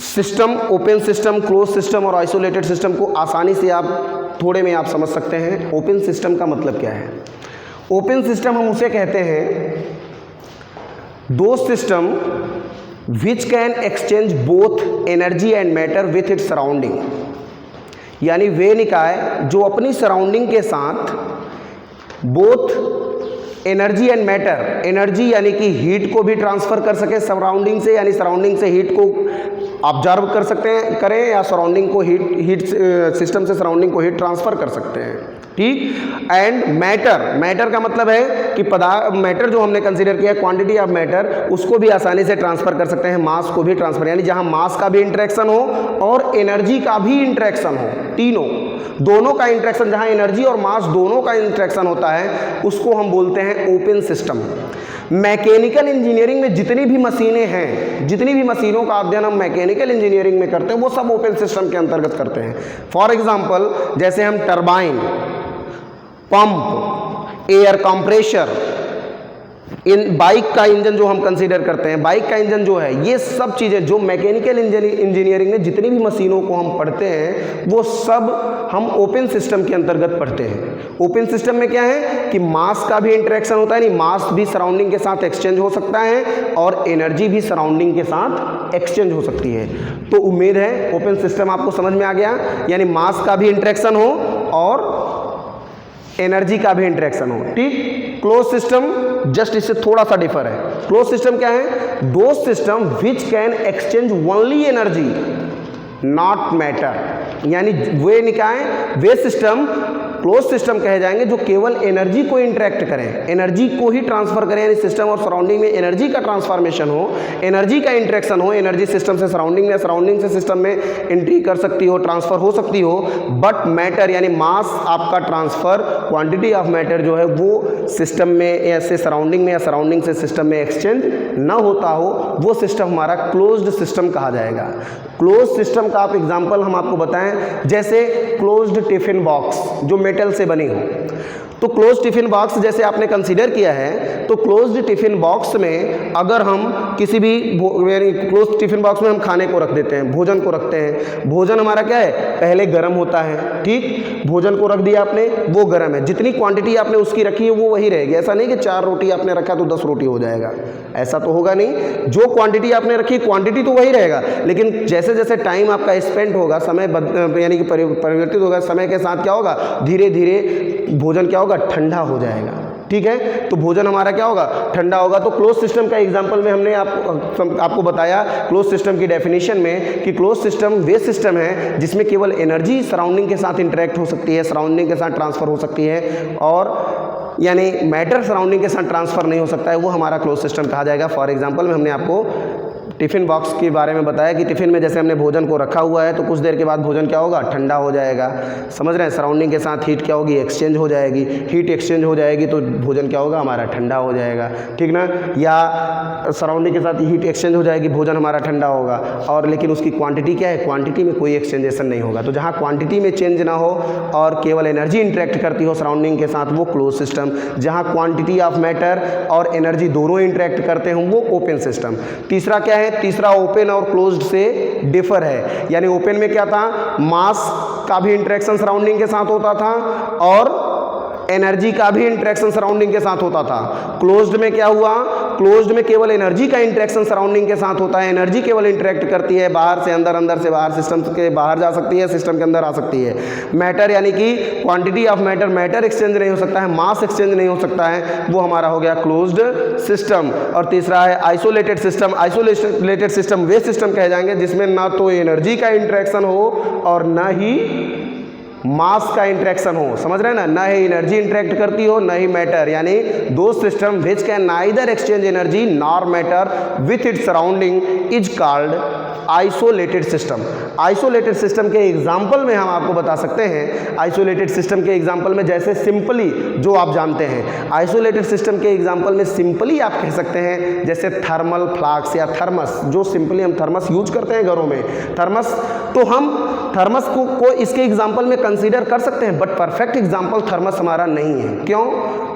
system, open system, close system और आइसोलेटेड सिस्टम को आसानी से आप थोड़े में आप समझ सकते हैं। ओपन सिस्टम का मतलब क्या है? ओपन सिस्टम हम उसे कहते हैं दो system which can exchange both energy and matter with its surrounding, यानी वे निकाय जो अपनी सराउंडिंग के साथ both energy and matter, energy यानी कि हीट को भी ट्रांसफर कर सके सराउंडिंग से, यानी सराउंडिंग से हीट को ऑब्जर्व कर सकते हैं, करें, या सराउंडिंग को हीट सिस्टम से सराउंडिंग को हीट ट्रांसफर कर सकते हैं, ठीक। एंड मैटर का मतलब है कि पदार्थ, मैटर जो हमने कंसीडर किया क्वांटिटी ऑफ मैटर, उसको भी आसानी से ट्रांसफर कर सकते हैं, मास को भी ट्रांसफर, यानी जहां मास का भी इंटरेक्शन हो और एनर्जी का भी इंटरेक्शन हो, तीनों दोनों का इंटरेक्शन, जहां एनर्जी और मास दोनों का इंटरेक्शन होता है, उसको हम बोलते हैं ओपन सिस्टम। मैकेनिकल इंजीनियरिंग में जितनी भी मशीनें हैं, जितनी भी मशीनों का अध्ययन हम मैकेनिकल इंजीनियरिंग में करते हैं, वो सब ओपन सिस्टम के अंतर्गत करते हैं। फॉर एग्जांपल, जैसे हम टरबाइन, पंप, एयर कंप्रेशर, इन बाइक का इंजन जो हम कंसीडर करते हैं, बाइक का इंजन जो है, ये सब चीज़ें जो मैकेनिकल इंजीनियरिंग में जितनी भी मशीनों को हम पढ़ते हैं, वो सब हम ओपन सिस्टम के अंतर्गत पढ़ते हैं। ओपन सिस्टम में क्या है कि मास का भी इंटरेक्शन होता है, यानी मास भी सराउंडिंग के साथ एक्सचेंज हो सकता है और एनर्जी भी सराउंडिंग के साथ एक्सचेंज हो सकती है। तो उम्मीद है ओपन सिस्टम आपको समझ में आ गया, यानी मास का भी इंटरेक्शन हो और एनर्जी का भी इंटरेक्शन हो, ठीक। क्लोज सिस्टम जस्ट इससे थोड़ा सा डिफर है। क्लोज सिस्टम क्या है? दो system which can exchange only energy not matter, यानी वे निकाय, वे सिस्टम क्लोज सिस्टम कहे जाएंगे जो केवल एनर्जी को इंटरेक्ट करें, एनर्जी को ही ट्रांसफर करें, यानी सिस्टम और सराउंडिंग में एनर्जी का ट्रांसफॉर्मेशन हो, एनर्जी का इंटरेक्शन हो, एनर्जी सिस्टम से सराउंडिंग में, सराउंडिंग से सिस्टम में एंट्री कर सकती हो, ट्रांसफर हो सकती हो, बट मैटर यानी मास आपका ट्रांसफर, क्वांटिटी ऑफ मैटर जो है वो सिस्टम में या से सराउंडिंग में या सराउंडिंग से सिस्टम में एक्सचेंज न होता हो, वो सिस्टम हमारा क्लोज्ड सिस्टम कहा जाएगा। क्लोज सिस्टम का आप एग्जाम्पल हम आपको बताएं, जैसे क्लोज्ड टिफिन बॉक्स जो मेटल से बनी हो, तो क्लोज टिफिन बॉक्स जैसे आपने कंसीडर किया है, तो क्लोज्ड टिफिन बॉक्स में अगर हम किसी भी क्लोज टिफिन बॉक्स में हम खाने को रख देते हैं, भोजन को रखते हैं, भोजन हमारा क्या है, पहले गर्म होता है, ठीक, भोजन को रख दिया आपने, वो गर्म है, जितनी क्वांटिटी आपने उसकी रखी है वो वही रहेगी। ऐसा नहीं कि 4 रोटी आपने रखा तो 10 रोटी हो जाएगा, ऐसा तो होगा नहीं। जो क्वांटिटी आपने रखी क्वांटिटी तो वही रहेगा, लेकिन जैसे जैसे टाइम आपका स्पेंड होगा, समय यानी कि परिवर्तित होगा, समय के साथ क्या होगा, धीरे धीरे भोजन क्या होगा, ठंडा हो जाएगा, ठीक है। तो भोजन हमारा क्या होगा, ठंडा होगा। तो क्लोज सिस्टम का एग्जांपल में हमने आपको बताया क्लोज सिस्टम की डेफिनेशन में कि क्लोज सिस्टम वे सिस्टम है जिसमें केवल एनर्जी सराउंडिंग के साथ इंटरेक्ट हो सकती है, सराउंडिंग के साथ ट्रांसफर हो सकती है, और यानी मैटर सराउंडिंग के साथ ट्रांसफर नहीं हो सकता है, वो हमारा क्लोज सिस्टम कहा जाएगा। फॉर एग्जाम्पल में हमने आपको टिफ़िन बॉक्स के बारे में बताया कि टिफ़िन में जैसे हमने भोजन को रखा हुआ है तो कुछ देर के बाद भोजन क्या होगा, ठंडा हो जाएगा, समझ रहे हैं। सराउंडिंग के साथ हीट क्या होगी, एक्सचेंज हो जाएगी, हीट एक्सचेंज हो जाएगी तो भोजन क्या होगा, हमारा ठंडा हो जाएगा, ठीक ना। या सराउंडिंग के साथ हीट एक्सचेंज हो जाएगी, भोजन हमारा ठंडा होगा, और लेकिन उसकी क्वांटिटी क्या है, क्वांटिटी में कोई एक्सचेंजेशन नहीं होगा। तो जहाँ क्वांटिटी में चेंज ना हो और केवल एनर्जी इंटरेक्ट करती हो सराउंडिंग के साथ, वो क्लोज सिस्टम। जहाँ क्वांटिटी ऑफ मैटर और एनर्जी दोनों इंटरेक्ट करते हों, वो ओपन सिस्टम। तीसरा क्या है, तीसरा ओपन और क्लोज्ड से डिफर है, यानी ओपन में क्या था, मास का भी इंटरेक्शन सराउंडिंग के साथ होता था और एनर्जी का भी इंटरेक्शन सराउंडिंग के साथ होता था। क्लोज्ड में क्या हुआ, क्लोज्ड में केवल एनर्जी का इंटरेक्शन सराउंडिंग के साथ होता है, एनर्जी केवल इंटरेक्ट करती है, बाहर से अंदर, अंदर से बाहर, सिस्टम के बाहर जा सकती है, सिस्टम के अंदर आ सकती है। मैटर यानी कि quantity of matter, matter exchange नहीं हो सकता है, मास एक्सचेंज नहीं हो सकता है, वो हमारा हो गया क्लोज्ड सिस्टम। और तीसरा है आइसोलेटेड सिस्टम। आइसोलेटेड सिस्टम वे सिस्टम कहे जाएंगे जिसमें ना तो एनर्जी का इंटरेक्शन हो और ना ही मास का इंटरेक्शन हो, समझ रहे हैं ना ही एनर्जी इंटरेक्ट करती हो ना ही मैटर, यानी दो system which can neither exchange energy nor matter with its surrounding is called isolated system. Isolated system के एग्जाम्पल में हम आपको बता सकते हैं, आइसोलेटेड सिस्टम के एग्जाम्पल में जैसे सिंपली जो आप जानते हैं, आइसोलेटेड सिस्टम के एग्जाम्पल में सिंपली आप कह सकते हैं जैसे थर्मल फ्लास्क या थर्मस, जो सिंपली हम थर्मस यूज करते हैं घरों में, थर्मस, तो हम थर्मस को इसके एग्जाम्पल में कंसीडर कर सकते हैं, बट परफेक्ट एग्जाम्पल थर्मस हमारा नहीं है। क्यों?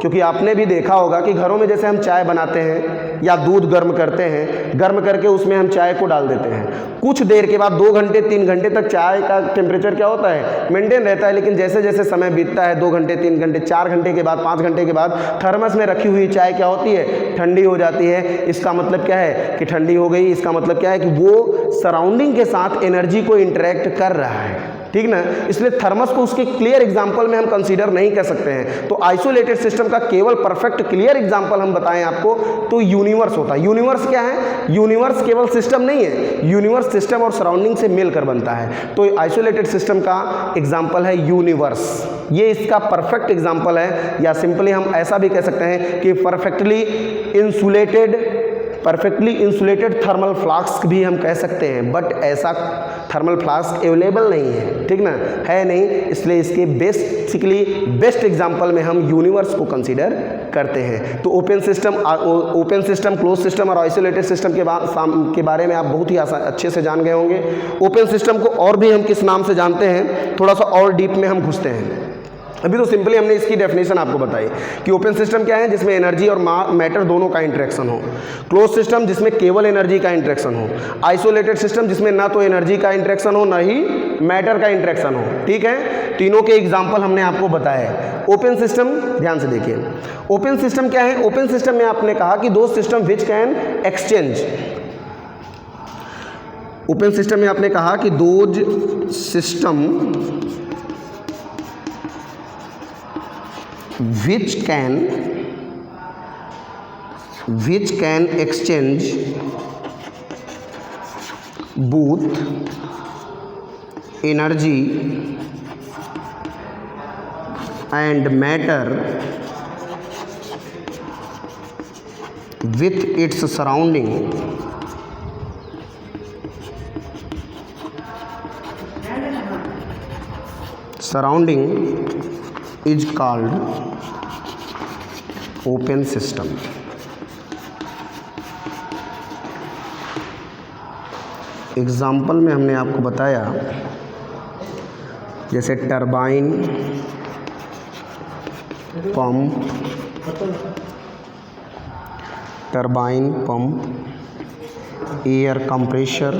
क्योंकि आपने भी देखा होगा कि घरों में जैसे हम चाय बनाते हैं या दूध गर्म करते हैं, गर्म करके उसमें हम चाय को डाल देते हैं, कुछ देर के बाद 2 घंटे 3 घंटे तक चाय का टेम्परेचर क्या होता है, मेंटेन रहता है। लेकिन जैसे जैसे समय बीतता है, 2 घंटे 3 घंटे 4 घंटे के बाद 5 घंटे के बाद थर्मस में रखी हुई चाय क्या होती है, ठंडी हो जाती है। इसका मतलब क्या है कि ठंडी हो गई, इसका मतलब क्या है कि वो सराउंडिंग के साथ एनर्जी को इंटरेक्ट कर रहा है, ठीक ना। इसलिए थर्मस को उसके क्लियर एग्जाम्पल में हम कंसीडर नहीं कर सकते हैं। तो आइसोलेटेड सिस्टम का केवल परफेक्ट क्लियर एग्जाम्पल हम बताएं आपको तो यूनिवर्स होता है। यूनिवर्स क्या है? यूनिवर्स केवल सिस्टम नहीं है, यूनिवर्स सिस्टम और सराउंडिंग से मिलकर बनता है। तो आइसोलेटेड सिस्टम का एग्जाम्पल है यूनिवर्स, ये इसका परफेक्ट एग्जाम्पल है। या सिंपली हम ऐसा भी कह सकते हैं कि परफेक्टली इंसुलेटेड थर्मल फ्लास्क भी हम कह सकते हैं, बट ऐसा थर्मल फ्लास्क अवेलेबल नहीं है, ठीक ना, है नहीं। इसलिए इसके बेस्ट एग्जांपल में हम यूनिवर्स को कंसीडर करते हैं। तो ओपन सिस्टम, क्लोज सिस्टम और आइसोलेटेड सिस्टम के बारे में आप बहुत ही अच्छे से जान गए होंगे। ओपन सिस्टम को और भी हम किस नाम से जानते हैं, थोड़ा सा और डीप में हम घुसते हैं। अभी तो सिंपली हमने इसकी डेफिनेशन आपको बताई कि ओपन सिस्टम क्या है, जिसमें एनर्जी और मैटर दोनों का इंटरेक्शन हो। क्लोज सिस्टम जिसमें केवल एनर्जी का इंटरेक्शन हो। आइसोलेटेड सिस्टम जिसमें ना तो एनर्जी का इंटरेक्शन हो ना ही मैटर का इंटरेक्शन हो, ठीक है। तीनों के एग्जाम्पल हमने आपको बताए। ओपन सिस्टम ध्यान से देखिए, ओपन सिस्टम क्या है। ओपन सिस्टम में आपने कहा कि दो system which can exchange, open system में आपने कहा कि those system which can exchange both energy and matter with its surrounding is called open system. Example में हमने आपको बताया जैसे turbine, pump, turbine pump, air compressor,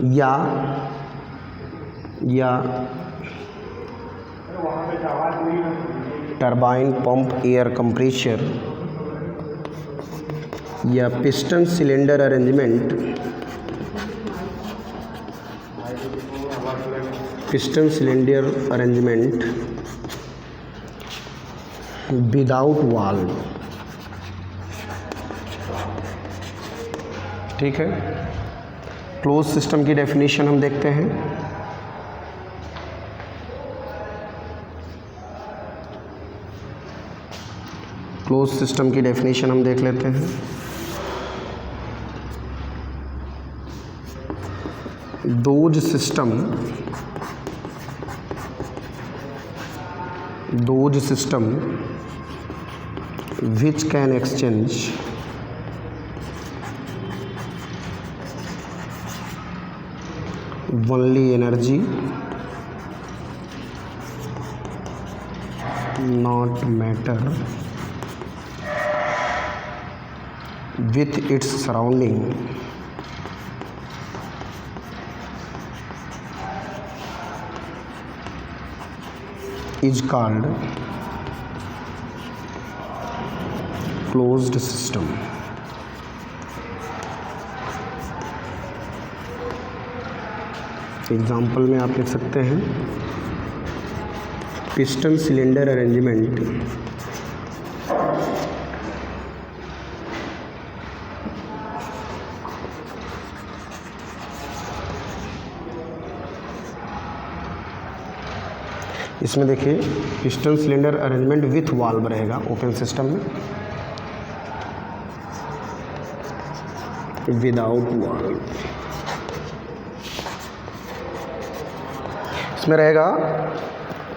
या टरबाइन पंप, एयर कंप्रेशर या piston cylinder arrangement, without valve. ठीक है, close system की डेफिनेशन हम देखते हैं। क्लोज सिस्टम की डेफिनेशन हम देख लेते हैं। Those system which can exchange only energy, not matter, with its surrounding is called closed system। Example में आप लिख सकते हैं पिस्टन सिलेंडर अरेंजमेंट इसमें देखिए piston cylinder arrangement with valve रहेगा ओपन सिस्टम में, विदाउट वाल्व इसमें रहेगा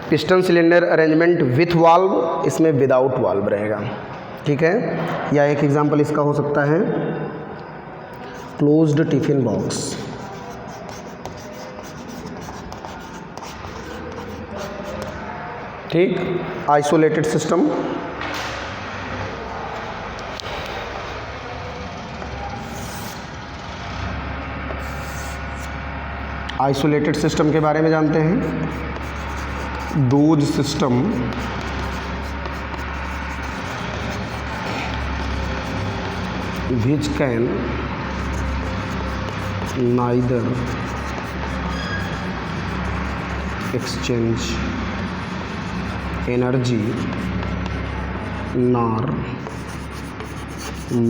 piston cylinder arrangement with valve, इसमें विदाउट वाल्व रहेगा। ठीक है, या एक एग्जांपल इसका हो सकता है क्लोज्ड टिफिन बॉक्स। ठीक, आइसोलेटेड सिस्टम, आइसोलेटेड सिस्टम के बारे में जानते हैं। Those system which can neither exchange energy nor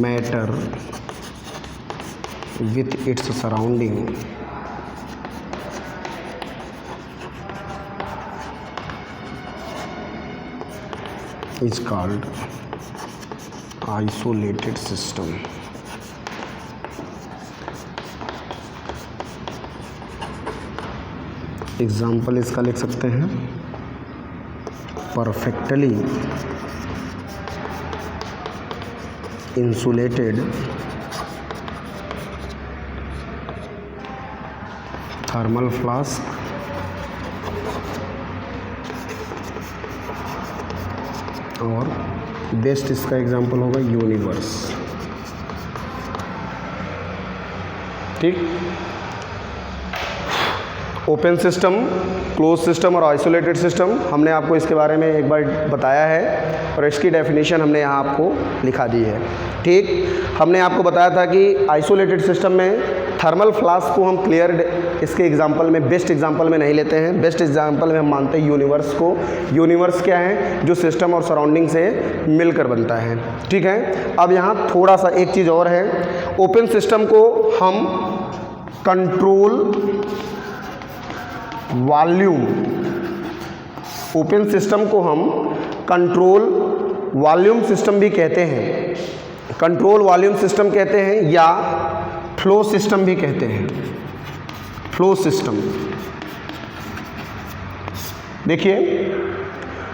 matter with its surrounding is called isolated system। Example इसका लिख सकते हैं परफेक्टली इंसुलेटेड थर्मल फ्लास्क और बेस्ट इसका एग्जांपल होगा यूनिवर्स। ठीक, ओपन सिस्टम, क्लोज सिस्टम और आइसोलेटेड सिस्टम हमने आपको इसके बारे में एक बार बताया है और इसकी डेफिनेशन हमने यहाँ आपको लिखा दी है। ठीक, हमने आपको बताया था कि आइसोलेटेड सिस्टम में थर्मल फ्लास्क को हम क्लियर इसके एग्जांपल में, बेस्ट एग्जांपल में नहीं लेते हैं। बेस्ट एग्जांपल में हम मानते हैं यूनिवर्स को। यूनिवर्स क्या है, जो सिस्टम और सराउंडिंग से मिलकर बनता है। ठीक है, अब यहाँ थोड़ा सा एक चीज़ और है। ओपन सिस्टम को हम कंट्रोल वॉल्यूम, ओपन सिस्टम को हम कंट्रोल वॉल्यूम सिस्टम भी कहते हैं, कंट्रोल वॉल्यूम सिस्टम कहते हैं या फ्लो सिस्टम भी कहते हैं। फ्लो सिस्टम, देखिए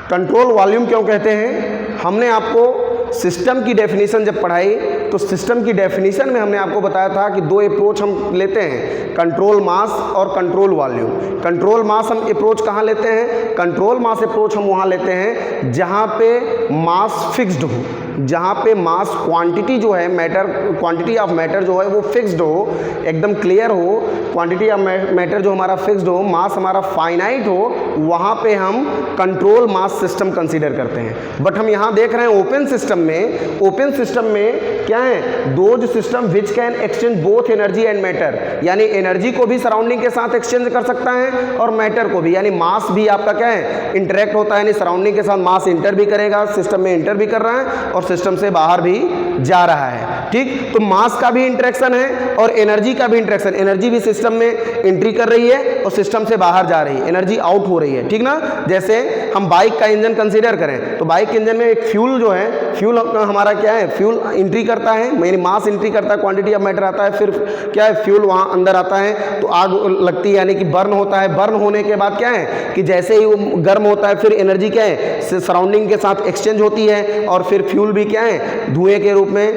कंट्रोल वॉल्यूम क्यों कहते हैं, हमने आपको सिस्टम की डेफिनेशन जब पढ़ाई तो सिस्टम की डेफिनेशन में हमने आपको बताया था कि दो अप्रोच हम लेते हैं, कंट्रोल मास और कंट्रोल वॉल्यूम। कंट्रोल मास हम अप्रोच कहाँ लेते हैं? कंट्रोल मास अप्रोच हम वहाँ लेते हैं जहाँ पे मास फिक्स्ड हो, जहाँ पे मास क्वांटिटी जो है मैटर, क्वांटिटी ऑफ मैटर जो है वो फिक्स्ड हो, एकदम क्लियर हो, क्वांटिटी ऑफ मैटर जो हमारा फिक्स्ड हो, मास हमारा फाइनाइट हो, वहाँ पे हम कंट्रोल मास सिस्टम कंसीडर करते हैं। बट हम यहाँ देख रहे हैं ओपन सिस्टम में, ओपन सिस्टम में क्या है? Those system which can exchange both energy and matter, यानी एनर्जी को भी सराउंडिंग के साथ एक्सचेंज कर सकता है और मैटर को भी, यानी मास भी आपका क्या है? इंटरेक्ट होता है, यानी सराउंडिंग के साथ मास इंटर भी करेगा, सिस्टम में इंटर भी कर रहा है और सिस्टम से बाहर भी जा रहा है। ठीक, तो मास का भी इंटरेक्शन है और एनर्जी का भी इंटरेक्शन, एनर्जी भी सिस्टम में एंट्री कर रही है और सिस्टम से बाहर जा रही है, एनर्जी आउट हो रही है। ठीक ना, जैसे हम बाइक का इंजन कंसीडर करें तो बाइक के इंजन में एक फ्यूल जो है, फ्यूल हमारा क्या है? फ्यूल एंट्री करता है, यानी मास एंट्री करता है, क्वांटिटी ऑफ मैटर आता है, फिर क्या है? फ्यूल वहाँ अंदर आता है तो आग लगती है, यानी कि बर्न होता है। बर्न होने के बाद क्या है कि जैसे ही वो गर्म होता है फिर एनर्जी क्या है? सराउंडिंग के साथ एक्सचेंज होती है और फिर फ्यूल भी क्या है? धुएं के रूप में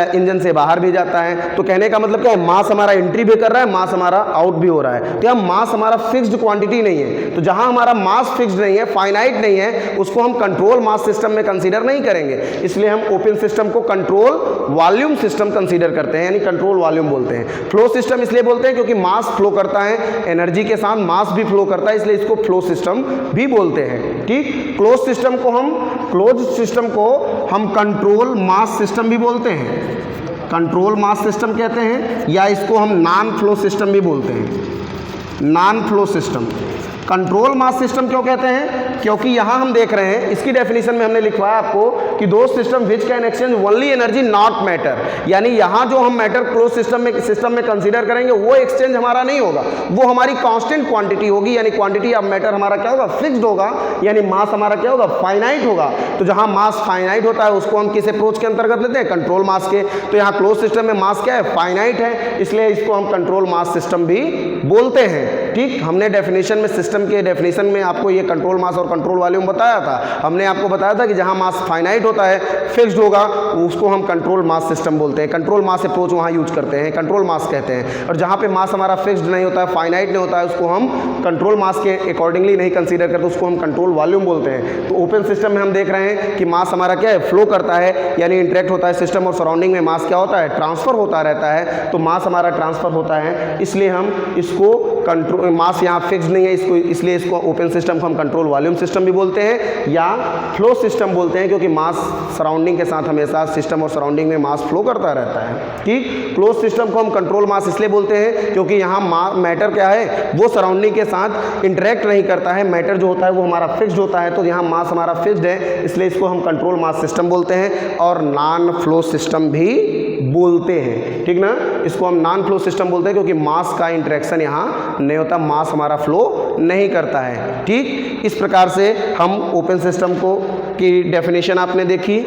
इंजन से बाहर भी जाता है। तो कहने का मतलब क्या है? मास हमारा एंट्री भी कर रहा है, मास हमारा आउट भी हो रहा है। तो यहाँ मास हमारा फिक्स्ड क्वांटिटी नहीं है, तो जहां हमारा मास फिक्स्ड नहीं है, फाइनाइट नहीं है, उसको हम कंट्रोल मास सिस्टम में कंसीडर नहीं करेंगे। इसलिए हम ओपन सिस्टम को कंट्रोल वॉल्यूम सिस्टम कंसीडर करते हैं, यानी कंट्रोल वॉल्यूम बोलते हैं। फ्लो सिस्टम इसलिए बोलते हैं क्योंकि मास फ्लो करता है, एनर्जी के साथ मास भी फ्लो करता है, इसलिए इसको फ्लो सिस्टम भी बोलते हैं। ठीक, क्लोज सिस्टम को हम कंट्रोल मास सिस्टम भी बोलते हैं, कंट्रोल मास सिस्टम कहते हैं, या इसको हम नॉन फ्लो सिस्टम भी बोलते हैं। Non flow system, control mass system क्यों कहते हैं? क्योंकि यहां हम देख रहे हैं, इसकी डेफिनेशन में हमने लिखवाया आपको कि दो system which can exchange only energy not matter, यानी यहां जो हम मैटर क्लोज सिस्टम में कंसीडर करेंगे वो एक्सचेंज हमारा नहीं होगा, वो हमारी कांस्टेंट क्वांटिटी होगी, यानी क्वांटिटी ऑफ मैटर हमारा क्या होगा? फिक्स्ड होगा, यानी मास हमारा क्या होगा? फाइनाइट होगा। तो जहां मास फाइनाइट होता है उसको हम किस अप्रोच के अंतर्गत लेते हैं? कंट्रोल मास के। तो यहाँ क्लोज सिस्टम में मास क्या है? फाइनाइट है, इसलिए इसको हम कंट्रोल मास सिस्टम भी बोलते हैं। ठीक, हमने डेफिनेशन में, सिस्टम के डेफिनेशन में आपको ये कंट्रोल मास और कंट्रोल वॉल्यूम बताया था। हमने आपको बताया था कि जहां मास फाइनाइट होता है, फिक्स्ड होगा, उसको हम कंट्रोल मास सिस्टम बोलते हैं, कंट्रोल मास अप्रोच वहां यूज करते हैं, कंट्रोल मास कहते हैं। और जहां पे मास हमारा फिक्स्ड नहीं होता है, फाइनाइट नहीं होता है, उसको हम कंट्रोल मास के अकॉर्डिंगली नहीं कंसीडर करते, उसको हम कंट्रोल वॉल्यूम बोलते हैं। तो ओपन सिस्टम में हम देख रहे हैं कि मास हमारा क्या है? फ्लो करता है, यानी इंटरेक्ट होता है सिस्टम और सराउंडिंग में। मास क्या होता है? ट्रांसफर होता रहता है, तो मास हमारा ट्रांसफर होता है, इसलिए हम इसको कंट्रोल, मास यहाँ फिक्स्ड नहीं है, इसलिए इसको ओपन सिस्टम को हम कंट्रोल वॉल्यूम सिस्टम भी बोलते हैं या फ्लो सिस्टम बोलते हैं, क्योंकि मास सराउंडिंग के साथ हमेशा सिस्टम और सराउंडिंग में मास फ्लो करता रहता है। ठीक, क्लोज सिस्टम को हम कंट्रोल मास इसलिए बोलते हैं क्योंकि यहाँ मैटर क्या है? वो सराउंडिंग के साथ इंटरेक्ट नहीं करता है, मैटर जो होता है वो हमारा फिक्स्ड होता है, तो यहाँ मास हमारा फिक्स्ड है, इसलिए इसको हम कंट्रोल मास सिस्टम बोलते हैं और नॉन फ्लो सिस्टम भी बोलते हैं। ठीक ना, इसको हम नॉन फ्लो सिस्टम बोलते हैं क्योंकि मास का इंटरेक्शन यहाँ नहीं होता, मास हमारा फ्लो नहीं करता है। ठीक, इस प्रकार से हम ओपन सिस्टम को की डेफिनेशन आपने देखी,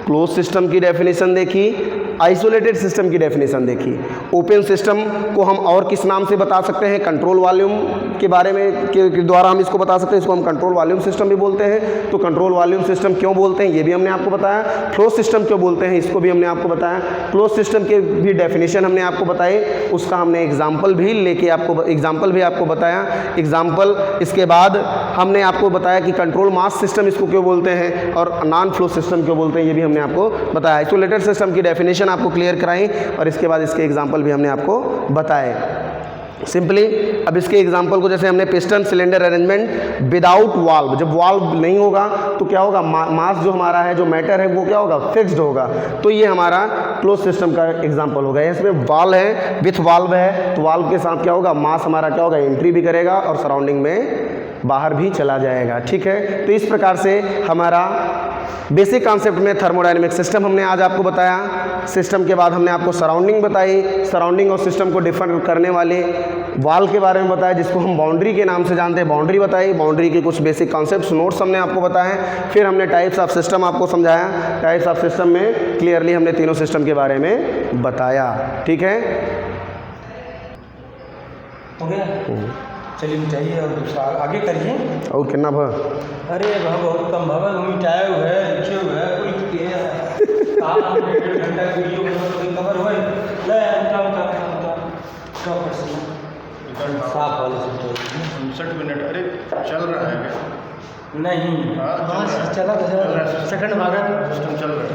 क्लोज सिस्टम की डेफिनेशन देखी, आइसोलेटेड सिस्टम की डेफिनेशन देखी। ओपन सिस्टम को हम और किस नाम से बता सकते हैं? कंट्रोल वॉल्यूम के बारे में के द्वारा हम इसको बता सकते हैं, इसको हम कंट्रोल वॉल्यूम सिस्टम भी बोलते हैं। तो कंट्रोल वॉल्यूम सिस्टम क्यों बोलते हैं ये भी हमने आपको बताया। फ्लो सिस्टम क्यों बोलते हैं इसको भी हमने आपको बताया। क्लोज सिस्टम के भी डेफिनेशन हमने आपको बताई, उसका हमने एग्जाम्पल भी लेके आपको बताया। एग्जाम्पल इसके बाद हमने आपको बताया कि कंट्रोल मास सिस्टम इसको क्यों बोलते हैं और नॉन फ्लो सिस्टम क्यों बोलते हैं, ये भी हमने आपको बताया। आइसोलेटेड सिस्टम की डेफिनेशन आपको क्लियर कराई और इसके बाद इसके एग्जाम्पल भी हमने आपको बताए। सिंपली अब इसके एग्जाम्पल को, जैसे हमने piston cylinder arrangement without valve, जब वाल्व नहीं होगा तो क्या होगा? मास जो हमारा है, जो मैटर है, वो क्या होगा? फिक्स्ड होगा। तो ये हमारा क्लोज सिस्टम का एग्जाम्पल होगा। इसमें वाल्व है, विथ वाल्व है, तो वाल्व के साथ क्या होगा? मास हमारा क्या होगा? एंट्री भी करेगा और सराउंडिंग में बाहर भी चला जाएगा। ठीक है, तो इस प्रकार से हमारा बेसिक कॉन्सेप्ट में थर्मोडायनेमिक सिस्टम हमने आज आपको बताया। सिस्टम के बाद हमने आपको सराउंडिंग बताई, सराउंडिंग और सिस्टम को डिफाइन करने वाले वाल के बारे में बताया, जिसको हम बाउंड्री के नाम से जानते हैं, बाउंड्री बताई। बाउंड्री के कुछ बेसिक कॉन्सेप्ट्स नोट्स हमने आपको बताए। फिर हमने टाइप्स ऑफ सिस्टम आपको समझाया। टाइप्स ऑफ सिस्टम में क्लियरली हमने तीनों सिस्टम के बारे में बताया। ठीक है, हो गया? चलिए मिटाइए और दूसरा आगे करिए। और कितना भा? अरे बहुत कम भाव मिटाए हुए है, लिखे हुए है, कोई हाँ, 1.5 घंटा वीडियो कवर हुए ले साफ वाले से 59 मिनट। अरे चल रहा है क्या? नहीं हाँ, हाँ चला था सेकंड भारत सिस्टम चल रहा है।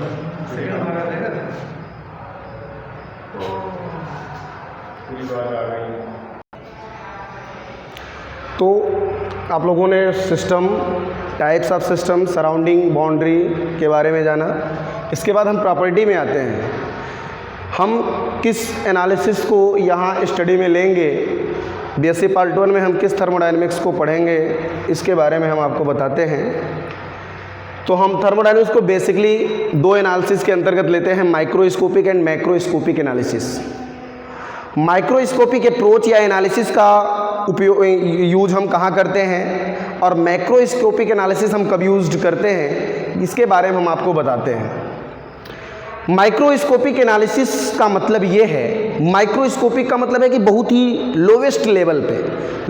सेकंड भारत है ना पूरी बात आ गई। तो आप लोगों ने system, types of system, surrounding, boundary के बारे में जाना। इसके बाद हम प्रॉपर्टी में आते हैं। हम किस एनालिसिस को यहाँ स्टडी में लेंगे, बीएससी पार्ट 1 में हम किस थर्मोडायनेमिक्स को पढ़ेंगे, इसके बारे में हम आपको बताते हैं। तो हम थर्मोडायनेमिक्स को बेसिकली 2 एनालिसिस के अंतर्गत लेते हैं, microscopic and macroscopic analysis. Microscopic approach या एनालिसिस का उपयोग यूज हम कहाँ करते हैं और मैक्रोस्कोपिक एनालिसिस हम कब यूज करते हैं, इसके बारे में हम आपको बताते हैं। माइक्रोस्कोपिक एनालिसिस का मतलब ये है, माइक्रोस्कोपिक का मतलब है कि बहुत ही लोवेस्ट लेवल पे।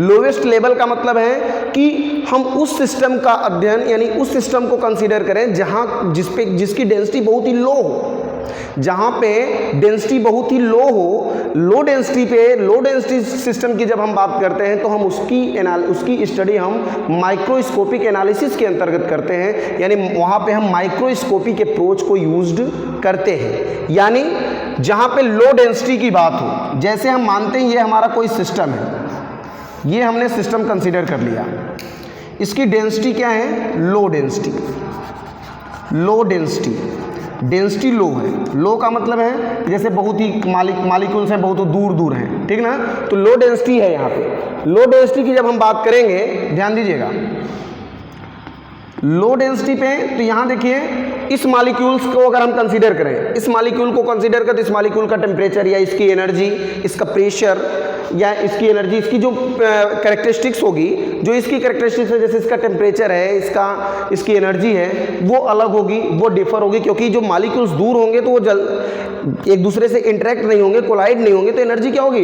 लोवेस्ट लेवल का मतलब है कि हम उस सिस्टम का अध्ययन यानी उस सिस्टम को कंसीडर करें जहाँ जिसकी डेंसिटी बहुत ही लो हो, जहाँ पे डेंसिटी बहुत ही लो हो। लो डेंसिटी सिस्टम की जब हम बात करते हैं तो हम उसकी स्टडी हम माइक्रोस्कोपिक एनालिसिस के अंतर्गत करते हैं, यानी वहाँ पे हम माइक्रोस्कोपिक अप्रोच को यूज्ड करते हैं। यानी जहाँ पे लो डेंसिटी की बात हो, जैसे हम मानते हैं ये हमारा कोई सिस्टम है, ये हमने सिस्टम कंसीडर कर लिया, इसकी डेंसिटी क्या है, लो डेंसिटी। डेंसिटी लो है। लो का मतलब है जैसे बहुत ही मालिक्यूल्स हैं, बहुत दूर दूर हैं, ठीक ना, तो लो डेंसिटी है यहाँ पे। लो डेंसिटी की जब हम बात करेंगे, ध्यान दीजिएगा, लो डेंसिटी पे तो यहाँ देखिए इस मालिक्यूल्स को अगर हम कंसीडर करें, इस मालिक्यूल को कंसीडर करें तो इस मालिक्यूल का टेम्परेचर या इसकी एनर्जी, इसका प्रेशर या इसकी एनर्जी, इसकी जो कैरेक्टरिस्टिक्स होगी, जो इसकी कैरेक्टरिस्टिक्स है, जैसे इसका टेम्परेचर है, इसकी एनर्जी है, वो अलग होगी, वो डिफर होगी, क्योंकि जो मालिक्यूल्स दूर होंगे तो वो एक दूसरे से इंटरेक्ट नहीं होंगे, कोलाइड नहीं होंगे, तो एनर्जी क्या होगी,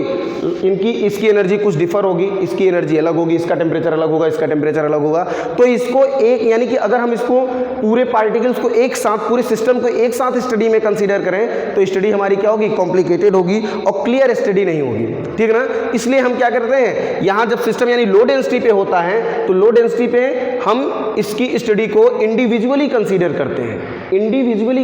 इसकी एनर्जी कुछ डिफर होगी, इसकी एनर्जी अलग होगी, इसका टेम्परेचर अलग होगा, इसका टेम्परेचर अलग होगा। तो इसको एक, यानी कि अगर हम इसको पूरे पार्टिकल्स को एक साथ, पूरे सिस्टम को एक साथ स्टडी में कंसीडर करें तो स्टडी हमारी क्या होगी, कॉम्प्लिकेटेड होगी और क्लियर स्टडी नहीं होगी, ठीक ना। इसलिए हम क्या करते हैं, यहाँ जब सिस्टम यानी लो डेंसिटी पे होता है तो लो डेंसिटी पे हम इसकी स्टडी को इंडिविजुअली कंसीडर करते हैं। इंडिविजुअली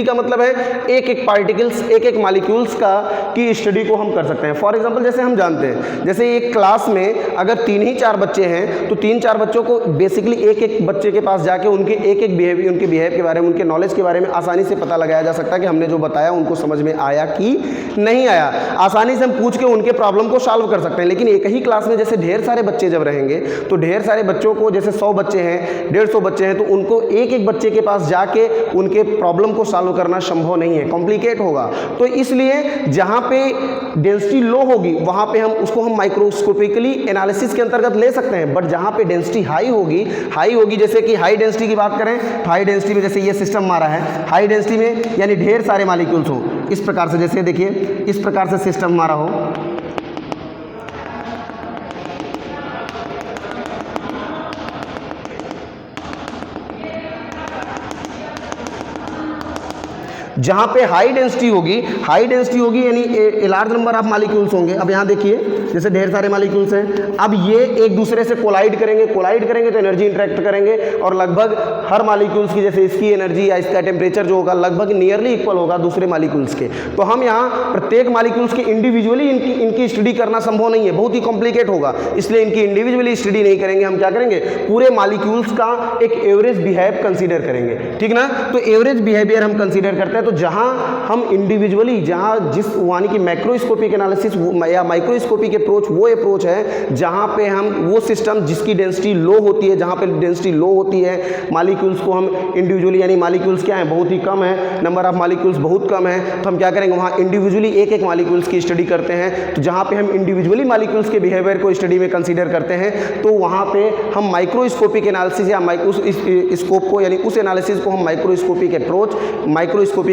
का मतलब है एक एक पार्टिकल्स, एक एक मॉलिक्यूल्स का की स्टडी को हम कर सकते हैं। फॉर एग्जांपल जैसे हम जानते हैं, जैसे एक क्लास में अगर 3 ही 4 बच्चे हैं तो 3-4 बच्चों को बेसिकली एक एक बच्चे के पास जाके उनके एक एक बिहेवियर, उनके बिहेव के बारे में, उनके नॉलेज के बारे में आसानी से पता लगाया जा सकता है कि हमने जो बताया उनको समझ में आया कि नहीं आया। आसानी से हम पूछ के उनके प्रॉब्लम को सॉल्व कर सकते हैं। लेकिन एक ही क्लास में जैसे ढेर सारे बच्चे जब रहेंगे तो ढेर सारे बच्चों को, जैसे 100 बच्चे हैं, 150 बच्चे हैं, तो उनको एक एक बच्चे के पास जाके उनके प्रॉब्लम को सॉल्व करना संभव नहीं है, कॉम्प्लिकेट होगा। तो इसलिए जहाँ पे डेंसिटी लो होगी वहाँ पे हम माइक्रोस्कोपिकली एनालिसिस के अंतर्गत ले सकते हैं। बट जहाँ पे डेंसिटी हाई होगी, जैसे कि हाई डेंसिटी की बात करें तो हाई डेंसिटी में जैसे ये सिस्टम हमारा है, हाई डेंसिटी में यानी ढेर सारे मॉलिक्यूल्स हो, इस प्रकार से, जैसे देखिए इस प्रकार से सिस्टम हमारा हो, जहाँ पे हाई डेंसिटी होगी यानी लार्ज नंबर ऑफ मॉलिक्यूल्स होंगे। अब यहाँ देखिए जैसे ढेर सारे मॉलिक्यूल्स हैं, अब ये एक दूसरे से कोलाइड करेंगे तो एनर्जी इंटरेक्ट करेंगे और लगभग हर मॉलिक्यूल्स की, जैसे इसकी एनर्जी या इसका टेम्परेचर जो होगा लगभग नियरली इक्वल होगा दूसरे मॉलिक्यूल्स के। तो हम यहाँ प्रत्येक मॉलिक्यूल्स की इंडिविजुअली इनकी स्टडी करना संभव नहीं है, बहुत ही कॉम्प्लिकेट होगा, इसलिए इनकी इंडिविजुअली स्टडी नहीं करेंगे। हम क्या करेंगे, पूरे मॉलिक्यूल्स का एक एवरेज बिहेव कंसीडर करेंगे, ठीक ना। तो एवरेज बिहेवियर हम कंसीडर करते हैं। तो जहां हम इंडिविजुअली, जहां जिस यानी कि मैक्रोस्कोपिक एनालिसिस या माइक्रोस्कोपिक अप्रोच वो अप्रोच है जहां पे हम वो सिस्टम जिसकी डेंसिटी लो होती है, जहां पे डेंसिटी लो होती है, मॉलिक्यूल्स को हम इंडिविजुअली, यानी मॉलिक्यूल्स क्या है, बहुत ही कम है, नंबर ऑफ मॉलिक्यूल्स बहुत कम है, तो हम क्या करेंगे, वहां इंडिविजुअली एक एक मॉलिक्यूल्स की स्टडी करते हैं। तो जहां पे हम इंडिविजुअली मॉलिक्यूल्स के बिहेवियर को स्टडी में कंसीडर करते हैं तो वहां पे हम माइक्रोस्कोपिक एनालिसिस या स्कोप को, यानी उस एनालिसिस को हम माइक्रोस्कोपिक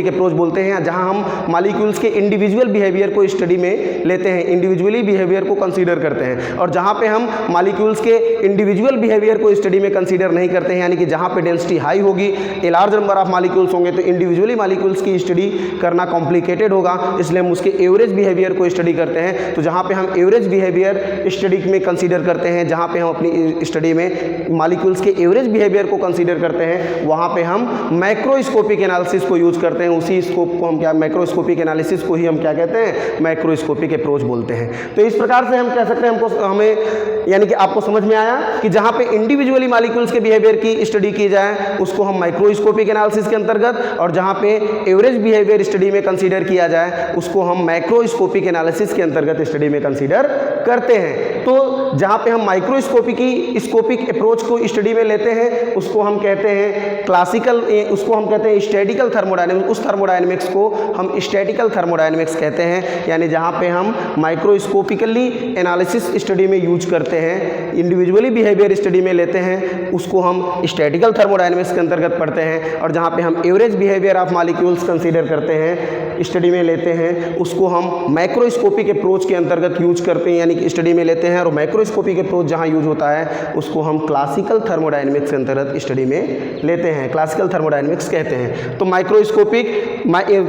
माइक्रोस्कोपिक अप्रोच बोलते हैं, जहां हम मॉलिक्यूल्स के इंडिविजुअल बिहेवियर को स्टडी में लेते हैं, इंडिविजुअली बिहेवियर को कंसीडर करते हैं। और जहां पे हम मॉलिक्यूल्स के इंडिविजुअल बिहेवियर को स्टडी में कंसीडर नहीं करते हैं, यानी कि जहां पे डेंसिटी हाई होगी, a large number of molecules होंगे, तो इंडिविजुअली मॉलिक्यूल्स की स्टडी करना कॉम्प्लिकेटेड होगा, इसलिए हम उसके एवरेज बिहेवियर को स्टडी करते हैं। तो जहां पे हम एवरेज बिहेवियर स्टडी में कंसीडर करते हैं, जहां पे हम अपनी स्टडी में मॉलिक्यूल्स के एवरेज बिहेवियर को कंसीडर करते हैं, वहां पे हम मैक्रोस्कोपिक एनालिसिस को यूज करते हैं। उसी स्कोप को हम क्या, मैक्रोस्कोपिक एनालिसिस को ही हम क्या कहते हैं, मैक्रोस्कोपिक अप्रोच बोलते हैं। तो इस प्रकार से हम कह सकते हैं, हमें यानी कि आपको समझ में आया कि जहां पे इंडिविजुअली मॉलिक्यूल्स के बिहेवियर की स्टडी की जाए उसको हम माइक्रोस्कोपिक एनालिसिस के अंतर्गत, और जहां पे एवरेज बिहेवियर स्टडी में कंसीडर किया जाए उसको हम मैक्रोस्कोपिक एनालिसिस के अंतर्गत स्टडी में कंसीडर करते हैं। तो जहां पे हम माइक्रोस्कोपिक अप्रोच को स्टडी में लेते हैं उसको हम कहते हैं क्लासिकल, उसको हम कहते हैं स्टैटिकल थर्मोडायनेमिक्स। उस थर्मोडायनेमिक्स को हम स्टैटिकल थर्मोडायनेमिक्स कहते हैं, यानी जहां पे हम माइक्रोस्कोपिकली एनालिसिस स्टडी में यूज करते हैं, इंडिविजुअली बिहेवियर स्टडी में लेते हैं, उसको हम स्टैटिकल थर्मोडायनेमिक्स के अंतर्गत पढ़ते हैं। और जहां पे हम average behaviour of molecules consider करते हैं, स्टडी में लेते हैं, उसको हम मैक्रोस्कोपिक अप्रोच के अंतर्गत यूज करते हैं, यानी कि स्टडी में लेते हैं। और मैक्रोस्कोपिक अप्रोच जहां यूज होता है उसको हम क्लासिकल थर्मोडायनेमिक्स के अंतर्गत स्टडी में लेते हैं, क्लासिकल थर्मोडायनेमिक्स कहते हैं। तो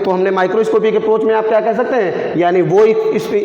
तो हमने माइक्रोस्कोपिक अप्रोच में आप क्या कह सकते हैं, यानी वो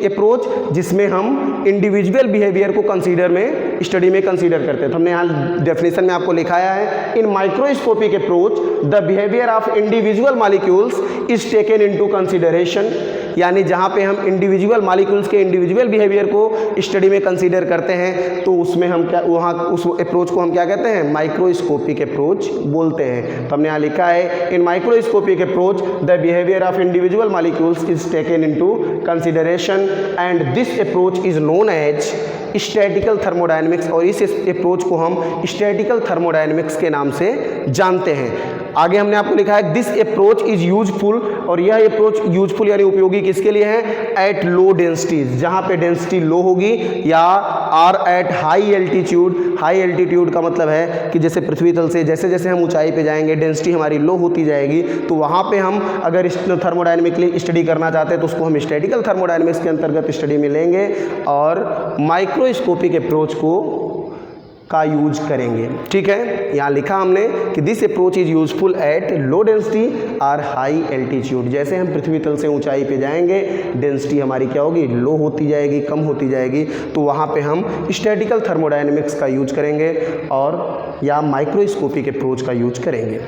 अप्रोच जिसमें हम इंडिविजुअल बिहेवियर को कंसीडर में स्टडी में कंसीडर करते हैं। तो हमने यहाँ डेफिनेशन में आपको लिखाया है, in microscopic approach the behaviour of individual molecules is taken into consideration, यानी जहाँ पे हम इंडिविजुअल मॉलिक्यूल्स के इंडिविजुअल बिहेवियर को स्टडी में कंसीडर करते हैं, तो उसमें हम क्या, वहाँ उस अप्रोच को हम क्या कहते हैं, माइक्रोस्कोपिक अप्रोच बोलते हैं। तो हमने यहाँ लिखा है, in microscopic approach the behaviour of individual molecules is taken into consideration and this approach is known as statical thermodynamics, और इस अप्रोच को हम स्टैटिकल थर्मोडायनेमिक्स के नाम से जानते हैं। आगे हमने आपको लिखा है, दिस अप्रोच इज यूजफुल, और यह अप्रोच यूजफुल यानी उपयोगी किसके लिए है, एट लो डेंसिटीज, जहाँ पे डेंसिटी लो होगी, या or at high altitude. High altitude का मतलब है कि जैसे पृथ्वी तल से जैसे जैसे हम ऊंचाई पे जाएंगे डेंसिटी हमारी लो होती जाएगी, तो वहाँ पे हम अगर थर्मोडायनेमिकली स्टडी करना चाहते हैं तो उसको हम स्टैटिकल थर्मोडायनेमिक्स के अंतर्गत स्टडी में लेंगे और माइक्रोस्कोपिक अप्रोच का यूज करेंगे। ठीक है, यहाँ लिखा हमने कि this approach is useful at low density और हाई एल्टीट्यूड। जैसे हम पृथ्वी तल से ऊंचाई पे जाएंगे डेंसिटी हमारी क्या होगी, लो होती जाएगी, कम होती जाएगी, तो वहाँ पे हम स्टैटिकल थर्मोडायनेमिक्स का यूज करेंगे और या माइक्रोस्कोपिक अप्रोच का यूज करेंगे।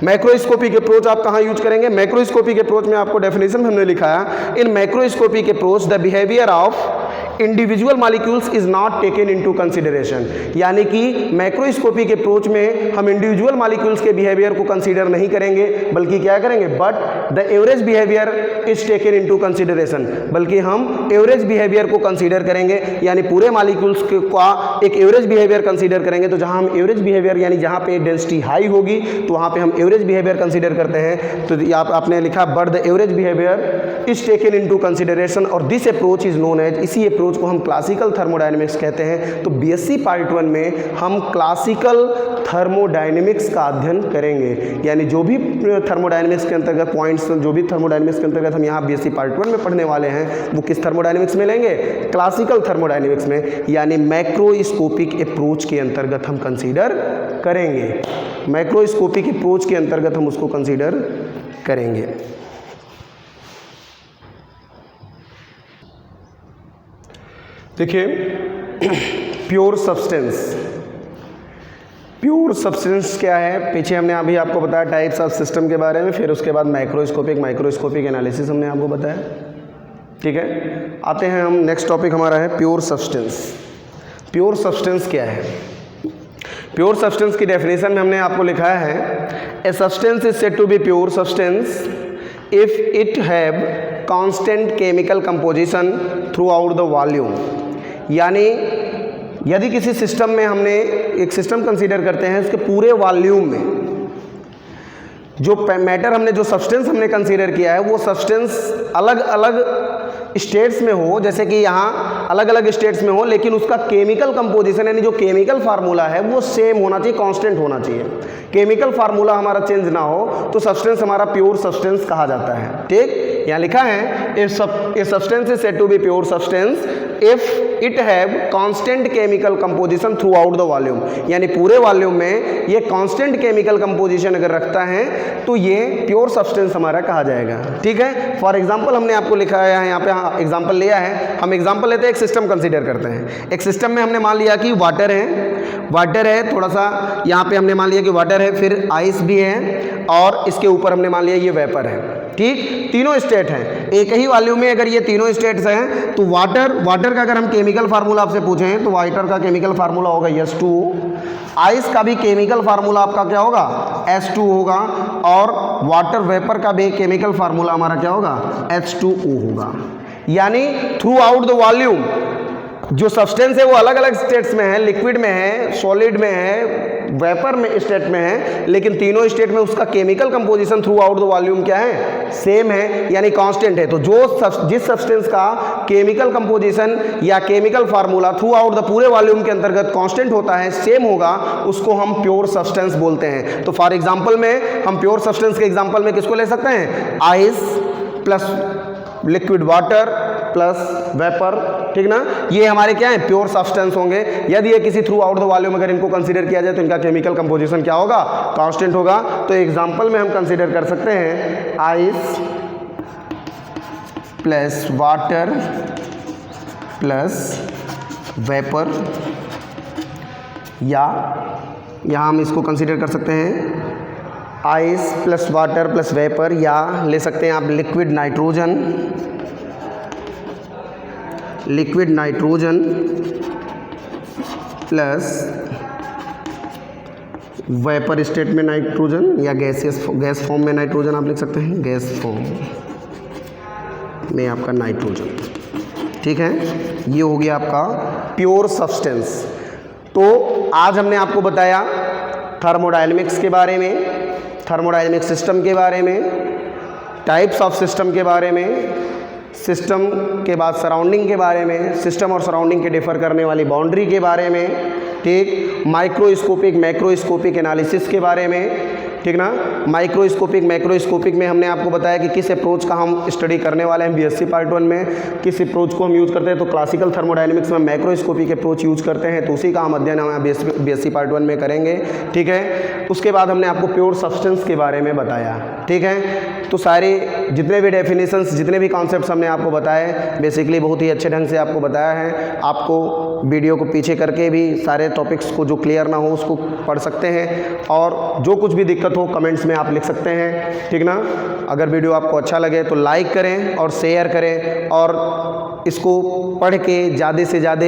मैक्रोस्कोपिक अप्रोच आप कहाँ यूज करेंगे, मैक्रोस्कोपिक अप्रोच में आपको डेफिनेशन में हमने लिखा है, in macroscopic approach the behaviour of individual molecules is not taken into consideration, यानी कि मैक्रोस्कोपिक अप्रोच में हम इंडिविजुअल मॉलिक्यूल्स के बिहेवियर को कंसीडर नहीं करेंगे, बल्कि क्या करेंगे, but the average behaviour is taken into consideration, बल्कि हम एवरेज बिहेवियर को कंसीडर करेंगे, यानी पूरे मॉलिक्यूल्स का एक एवरेज बिहेवियर कंसीडर करेंगे। तो जहां हम एवरेज बिहेवियर यानी जहां पे डेंसिटी हाई होगी तो वहां पे हम एवरेज बिहेवियर कंसीडर करते हैं। तो आपने लिखा but the average behaviour is taken into consideration और this approach is known as, इसी अप्रोच को हम क्लासिकल थर्मोडायनेमिक्स कहते हैं। तो बीएससी पार्ट 1 में हम क्लासिकल थर्मोडायनेमिक्स का अध्ययन करेंगे, यानी जो भी थर्मोडायनेमिक्स के अंतर्गत पॉइंट्स, जो भी थर्मोडायनेमिक्स के अंतर्गत हम यहाँ बीएससी पार्ट 1 में पढ़ने वाले हैं वो किस थर्मोडायनेमिक्स में लेंगे, क्लासिकल थर्मोडायनेमिक्स में, यानी मैक्रोस्कोपिक अप्रोच के अंतर्गत हम कंसीडर करेंगे। मैक्रोस्कोपिक अप्रोच के अंतर्गत हम उसको कंसीडर करेंगे। देखिए, प्योर सब्सटेंस, प्योर सब्सटेंस क्या है, पीछे हमने अभी आपको बताया टाइप्स ऑफ सिस्टम के बारे में, फिर उसके बाद माइक्रोस्कोपिक एनालिसिस हमने आपको बताया। ठीक है, आते हैं हम, नेक्स्ट टॉपिक हमारा है प्योर सब्सटेंस। प्योर सब्सटेंस क्या है, प्योर सब्सटेंस की डेफिनेशन में हमने आपको लिखा है, a substance is said to be pure substance if it have constant chemical composition throughout the volume, यानी यदि किसी सिस्टम में हमने एक सिस्टम कंसीडर करते हैं उसके पूरे वॉल्यूम में जो मैटर हमने, जो सब्सटेंस हमने कंसीडर किया है वो सब्सटेंस अलग अलग स्टेट्स में हो, जैसे कि यहाँ अलग अलग स्टेट्स में हो, लेकिन उसका केमिकल कंपोजिशन यानी जो केमिकल फार्मूला है वो सेम होना चाहिए, कांस्टेंट होना चाहिए। केमिकल फार्मूला हमारा चेंज ना हो तो सब्सटेंस हमारा प्योर सब्सटेंस कहा जाता है। ठीक, यहाँ लिखा है a substance is said to be pure substance if it have constant chemical composition throughout the volume, यानी पूरे वॉल्यूम में ये कांस्टेंट केमिकल कंपोजिशन अगर रखता है तो ये प्योर सब्सटेंस हमारा कहा जाएगा। ठीक है, फॉर एग्जांपल हमने आपको लिखा है यहाँ पे एग्जांपल लिया है। हम एग्जांपल लेते हैं, एक सिस्टम कंसीडर करते हैं। एक सिस्टम में हमने मान लिया कि वाटर है, थोड़ा सा यहाँ पे हमने मान लिया कि वाटर है, फिर आइस भी है और इसके ऊपर हमने मान लिया ये वेपर है। ठीक, तीनों स्टेट हैं एक ही वॉल्यूम में। अगर ये तीनों स्टेट्स हैं तो वाटर का अगर हम केमिकल फार्मूला आपसे पूछें तो वाटर का केमिकल फार्मूला होगा H2। आइस का भी केमिकल फार्मूला आपका क्या होगा, H2 होगा, और वाटर वेपर का भी केमिकल फार्मूला हमारा क्या होगा, H2O होगा। यानी थ्रू आउट द वॉल्यूम जो सब्सटेंस है वो अलग अलग स्टेट्स में है, लिक्विड में है, सॉलिड में है, वेपर में स्टेट में है, लेकिन तीनों स्टेट में उसका chemical composition throughout the volume क्या है, सेम है, यानी कांस्टेंट है। तो जिस सब्सटेंस का केमिकल कंपोजिशन या chemical formula through out the पूरे वॉल्यूम के अंतर्गत कांस्टेंट होता है, सेम होगा, उसको हम प्योर सब्सटेंस बोलते हैं। तो फॉर एग्जाम्पल में हम प्योर सब्सटेंस के एग्जाम्पल में किसको ले सकते हैं, ice plus liquid water plus vapour. ठीक ना, ये हमारे क्या है, प्योर सब्सटेंस होंगे। यदि ये किसी थ्रू आउट द वॉल्यूम अगर इनको कंसीडर किया जाए तो इनका केमिकल कंपोजिशन क्या होगा, कांस्टेंट होगा। तो एग्जांपल में हम कंसीडर कर सकते हैं ice plus water plus vapour, या यहाँ हम इसको कंसीडर कर सकते हैं ice plus water plus vapour, या ले सकते हैं आप liquid nitrogen plus vapour state में नाइट्रोजन, या गैस फॉर्म में नाइट्रोजन आप लिख सकते हैं, गैस फॉर्म में आपका नाइट्रोजन। ठीक है, ये हो गया आपका प्योर सब्सटेंस। तो आज हमने आपको बताया थर्मोडायनेमिक्स के बारे में, थर्मोडायनेमिक सिस्टम के बारे में, टाइप्स ऑफ सिस्टम के बारे में, सिस्टम के बाद सराउंडिंग के बारे में, सिस्टम और सराउंडिंग के डिफर करने वाली बाउंड्री के बारे में, ठीक, माइक्रोस्कोपिक मैक्रोस्कोपिक एनालिसिस के बारे में, ठीक ना। माइक्रोस्कोपिक मैक्रोस्कोपिक में हमने आपको बताया कि किस अप्रोच का हम स्टडी करने वाले हैं बीएससी पार्ट 1 में, किस अप्रोच को हम यूज़ करते हैं। तो क्लासिकल थर्मोडायनेमिक्स में मैक्रोस्कोपिक अप्रोच यूज़ करते हैं, तो उसी का हम अध्ययन हम बीएससी पार्ट 1 में करेंगे। ठीक है, उसके बाद हमने आपको प्योर सब्सटेंस के बारे में बताया। ठीक है, तो सारे जितने भी डेफिनेशंस, जितने भी कॉन्सेप्ट्स हमने आपको बताए, बेसिकली बहुत ही अच्छे ढंग से आपको बताया है। आपको वीडियो को पीछे करके भी सारे टॉपिक्स को जो क्लियर ना हो उसको पढ़ सकते हैं, और जो कुछ भी दिक्कत हो कमेंट्स में आप लिख सकते हैं। ठीक ना, अगर वीडियो आपको अच्छा लगे तो लाइक करें और शेयर करें, और इसको पढ़ के ज़्यादा से ज़्यादा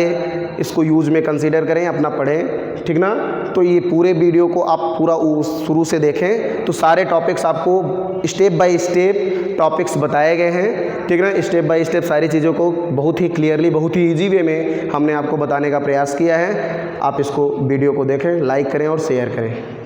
इसको यूज़ में कंसीडर करें, अपना पढ़ें। ठीक ना, तो ये पूरे वीडियो को आप पूरा शुरू से देखें तो सारे टॉपिक्स आपको स्टेप बाय स्टेप टॉपिक्स बताए गए हैं। ठीक ना, स्टेप बाय स्टेप सारी चीज़ों को बहुत ही क्लियरली, बहुत ही ईजी वे में हमने आपको बताने का प्रयास किया है। आप इसको वीडियो को देखें, लाइक करें और शेयर करें।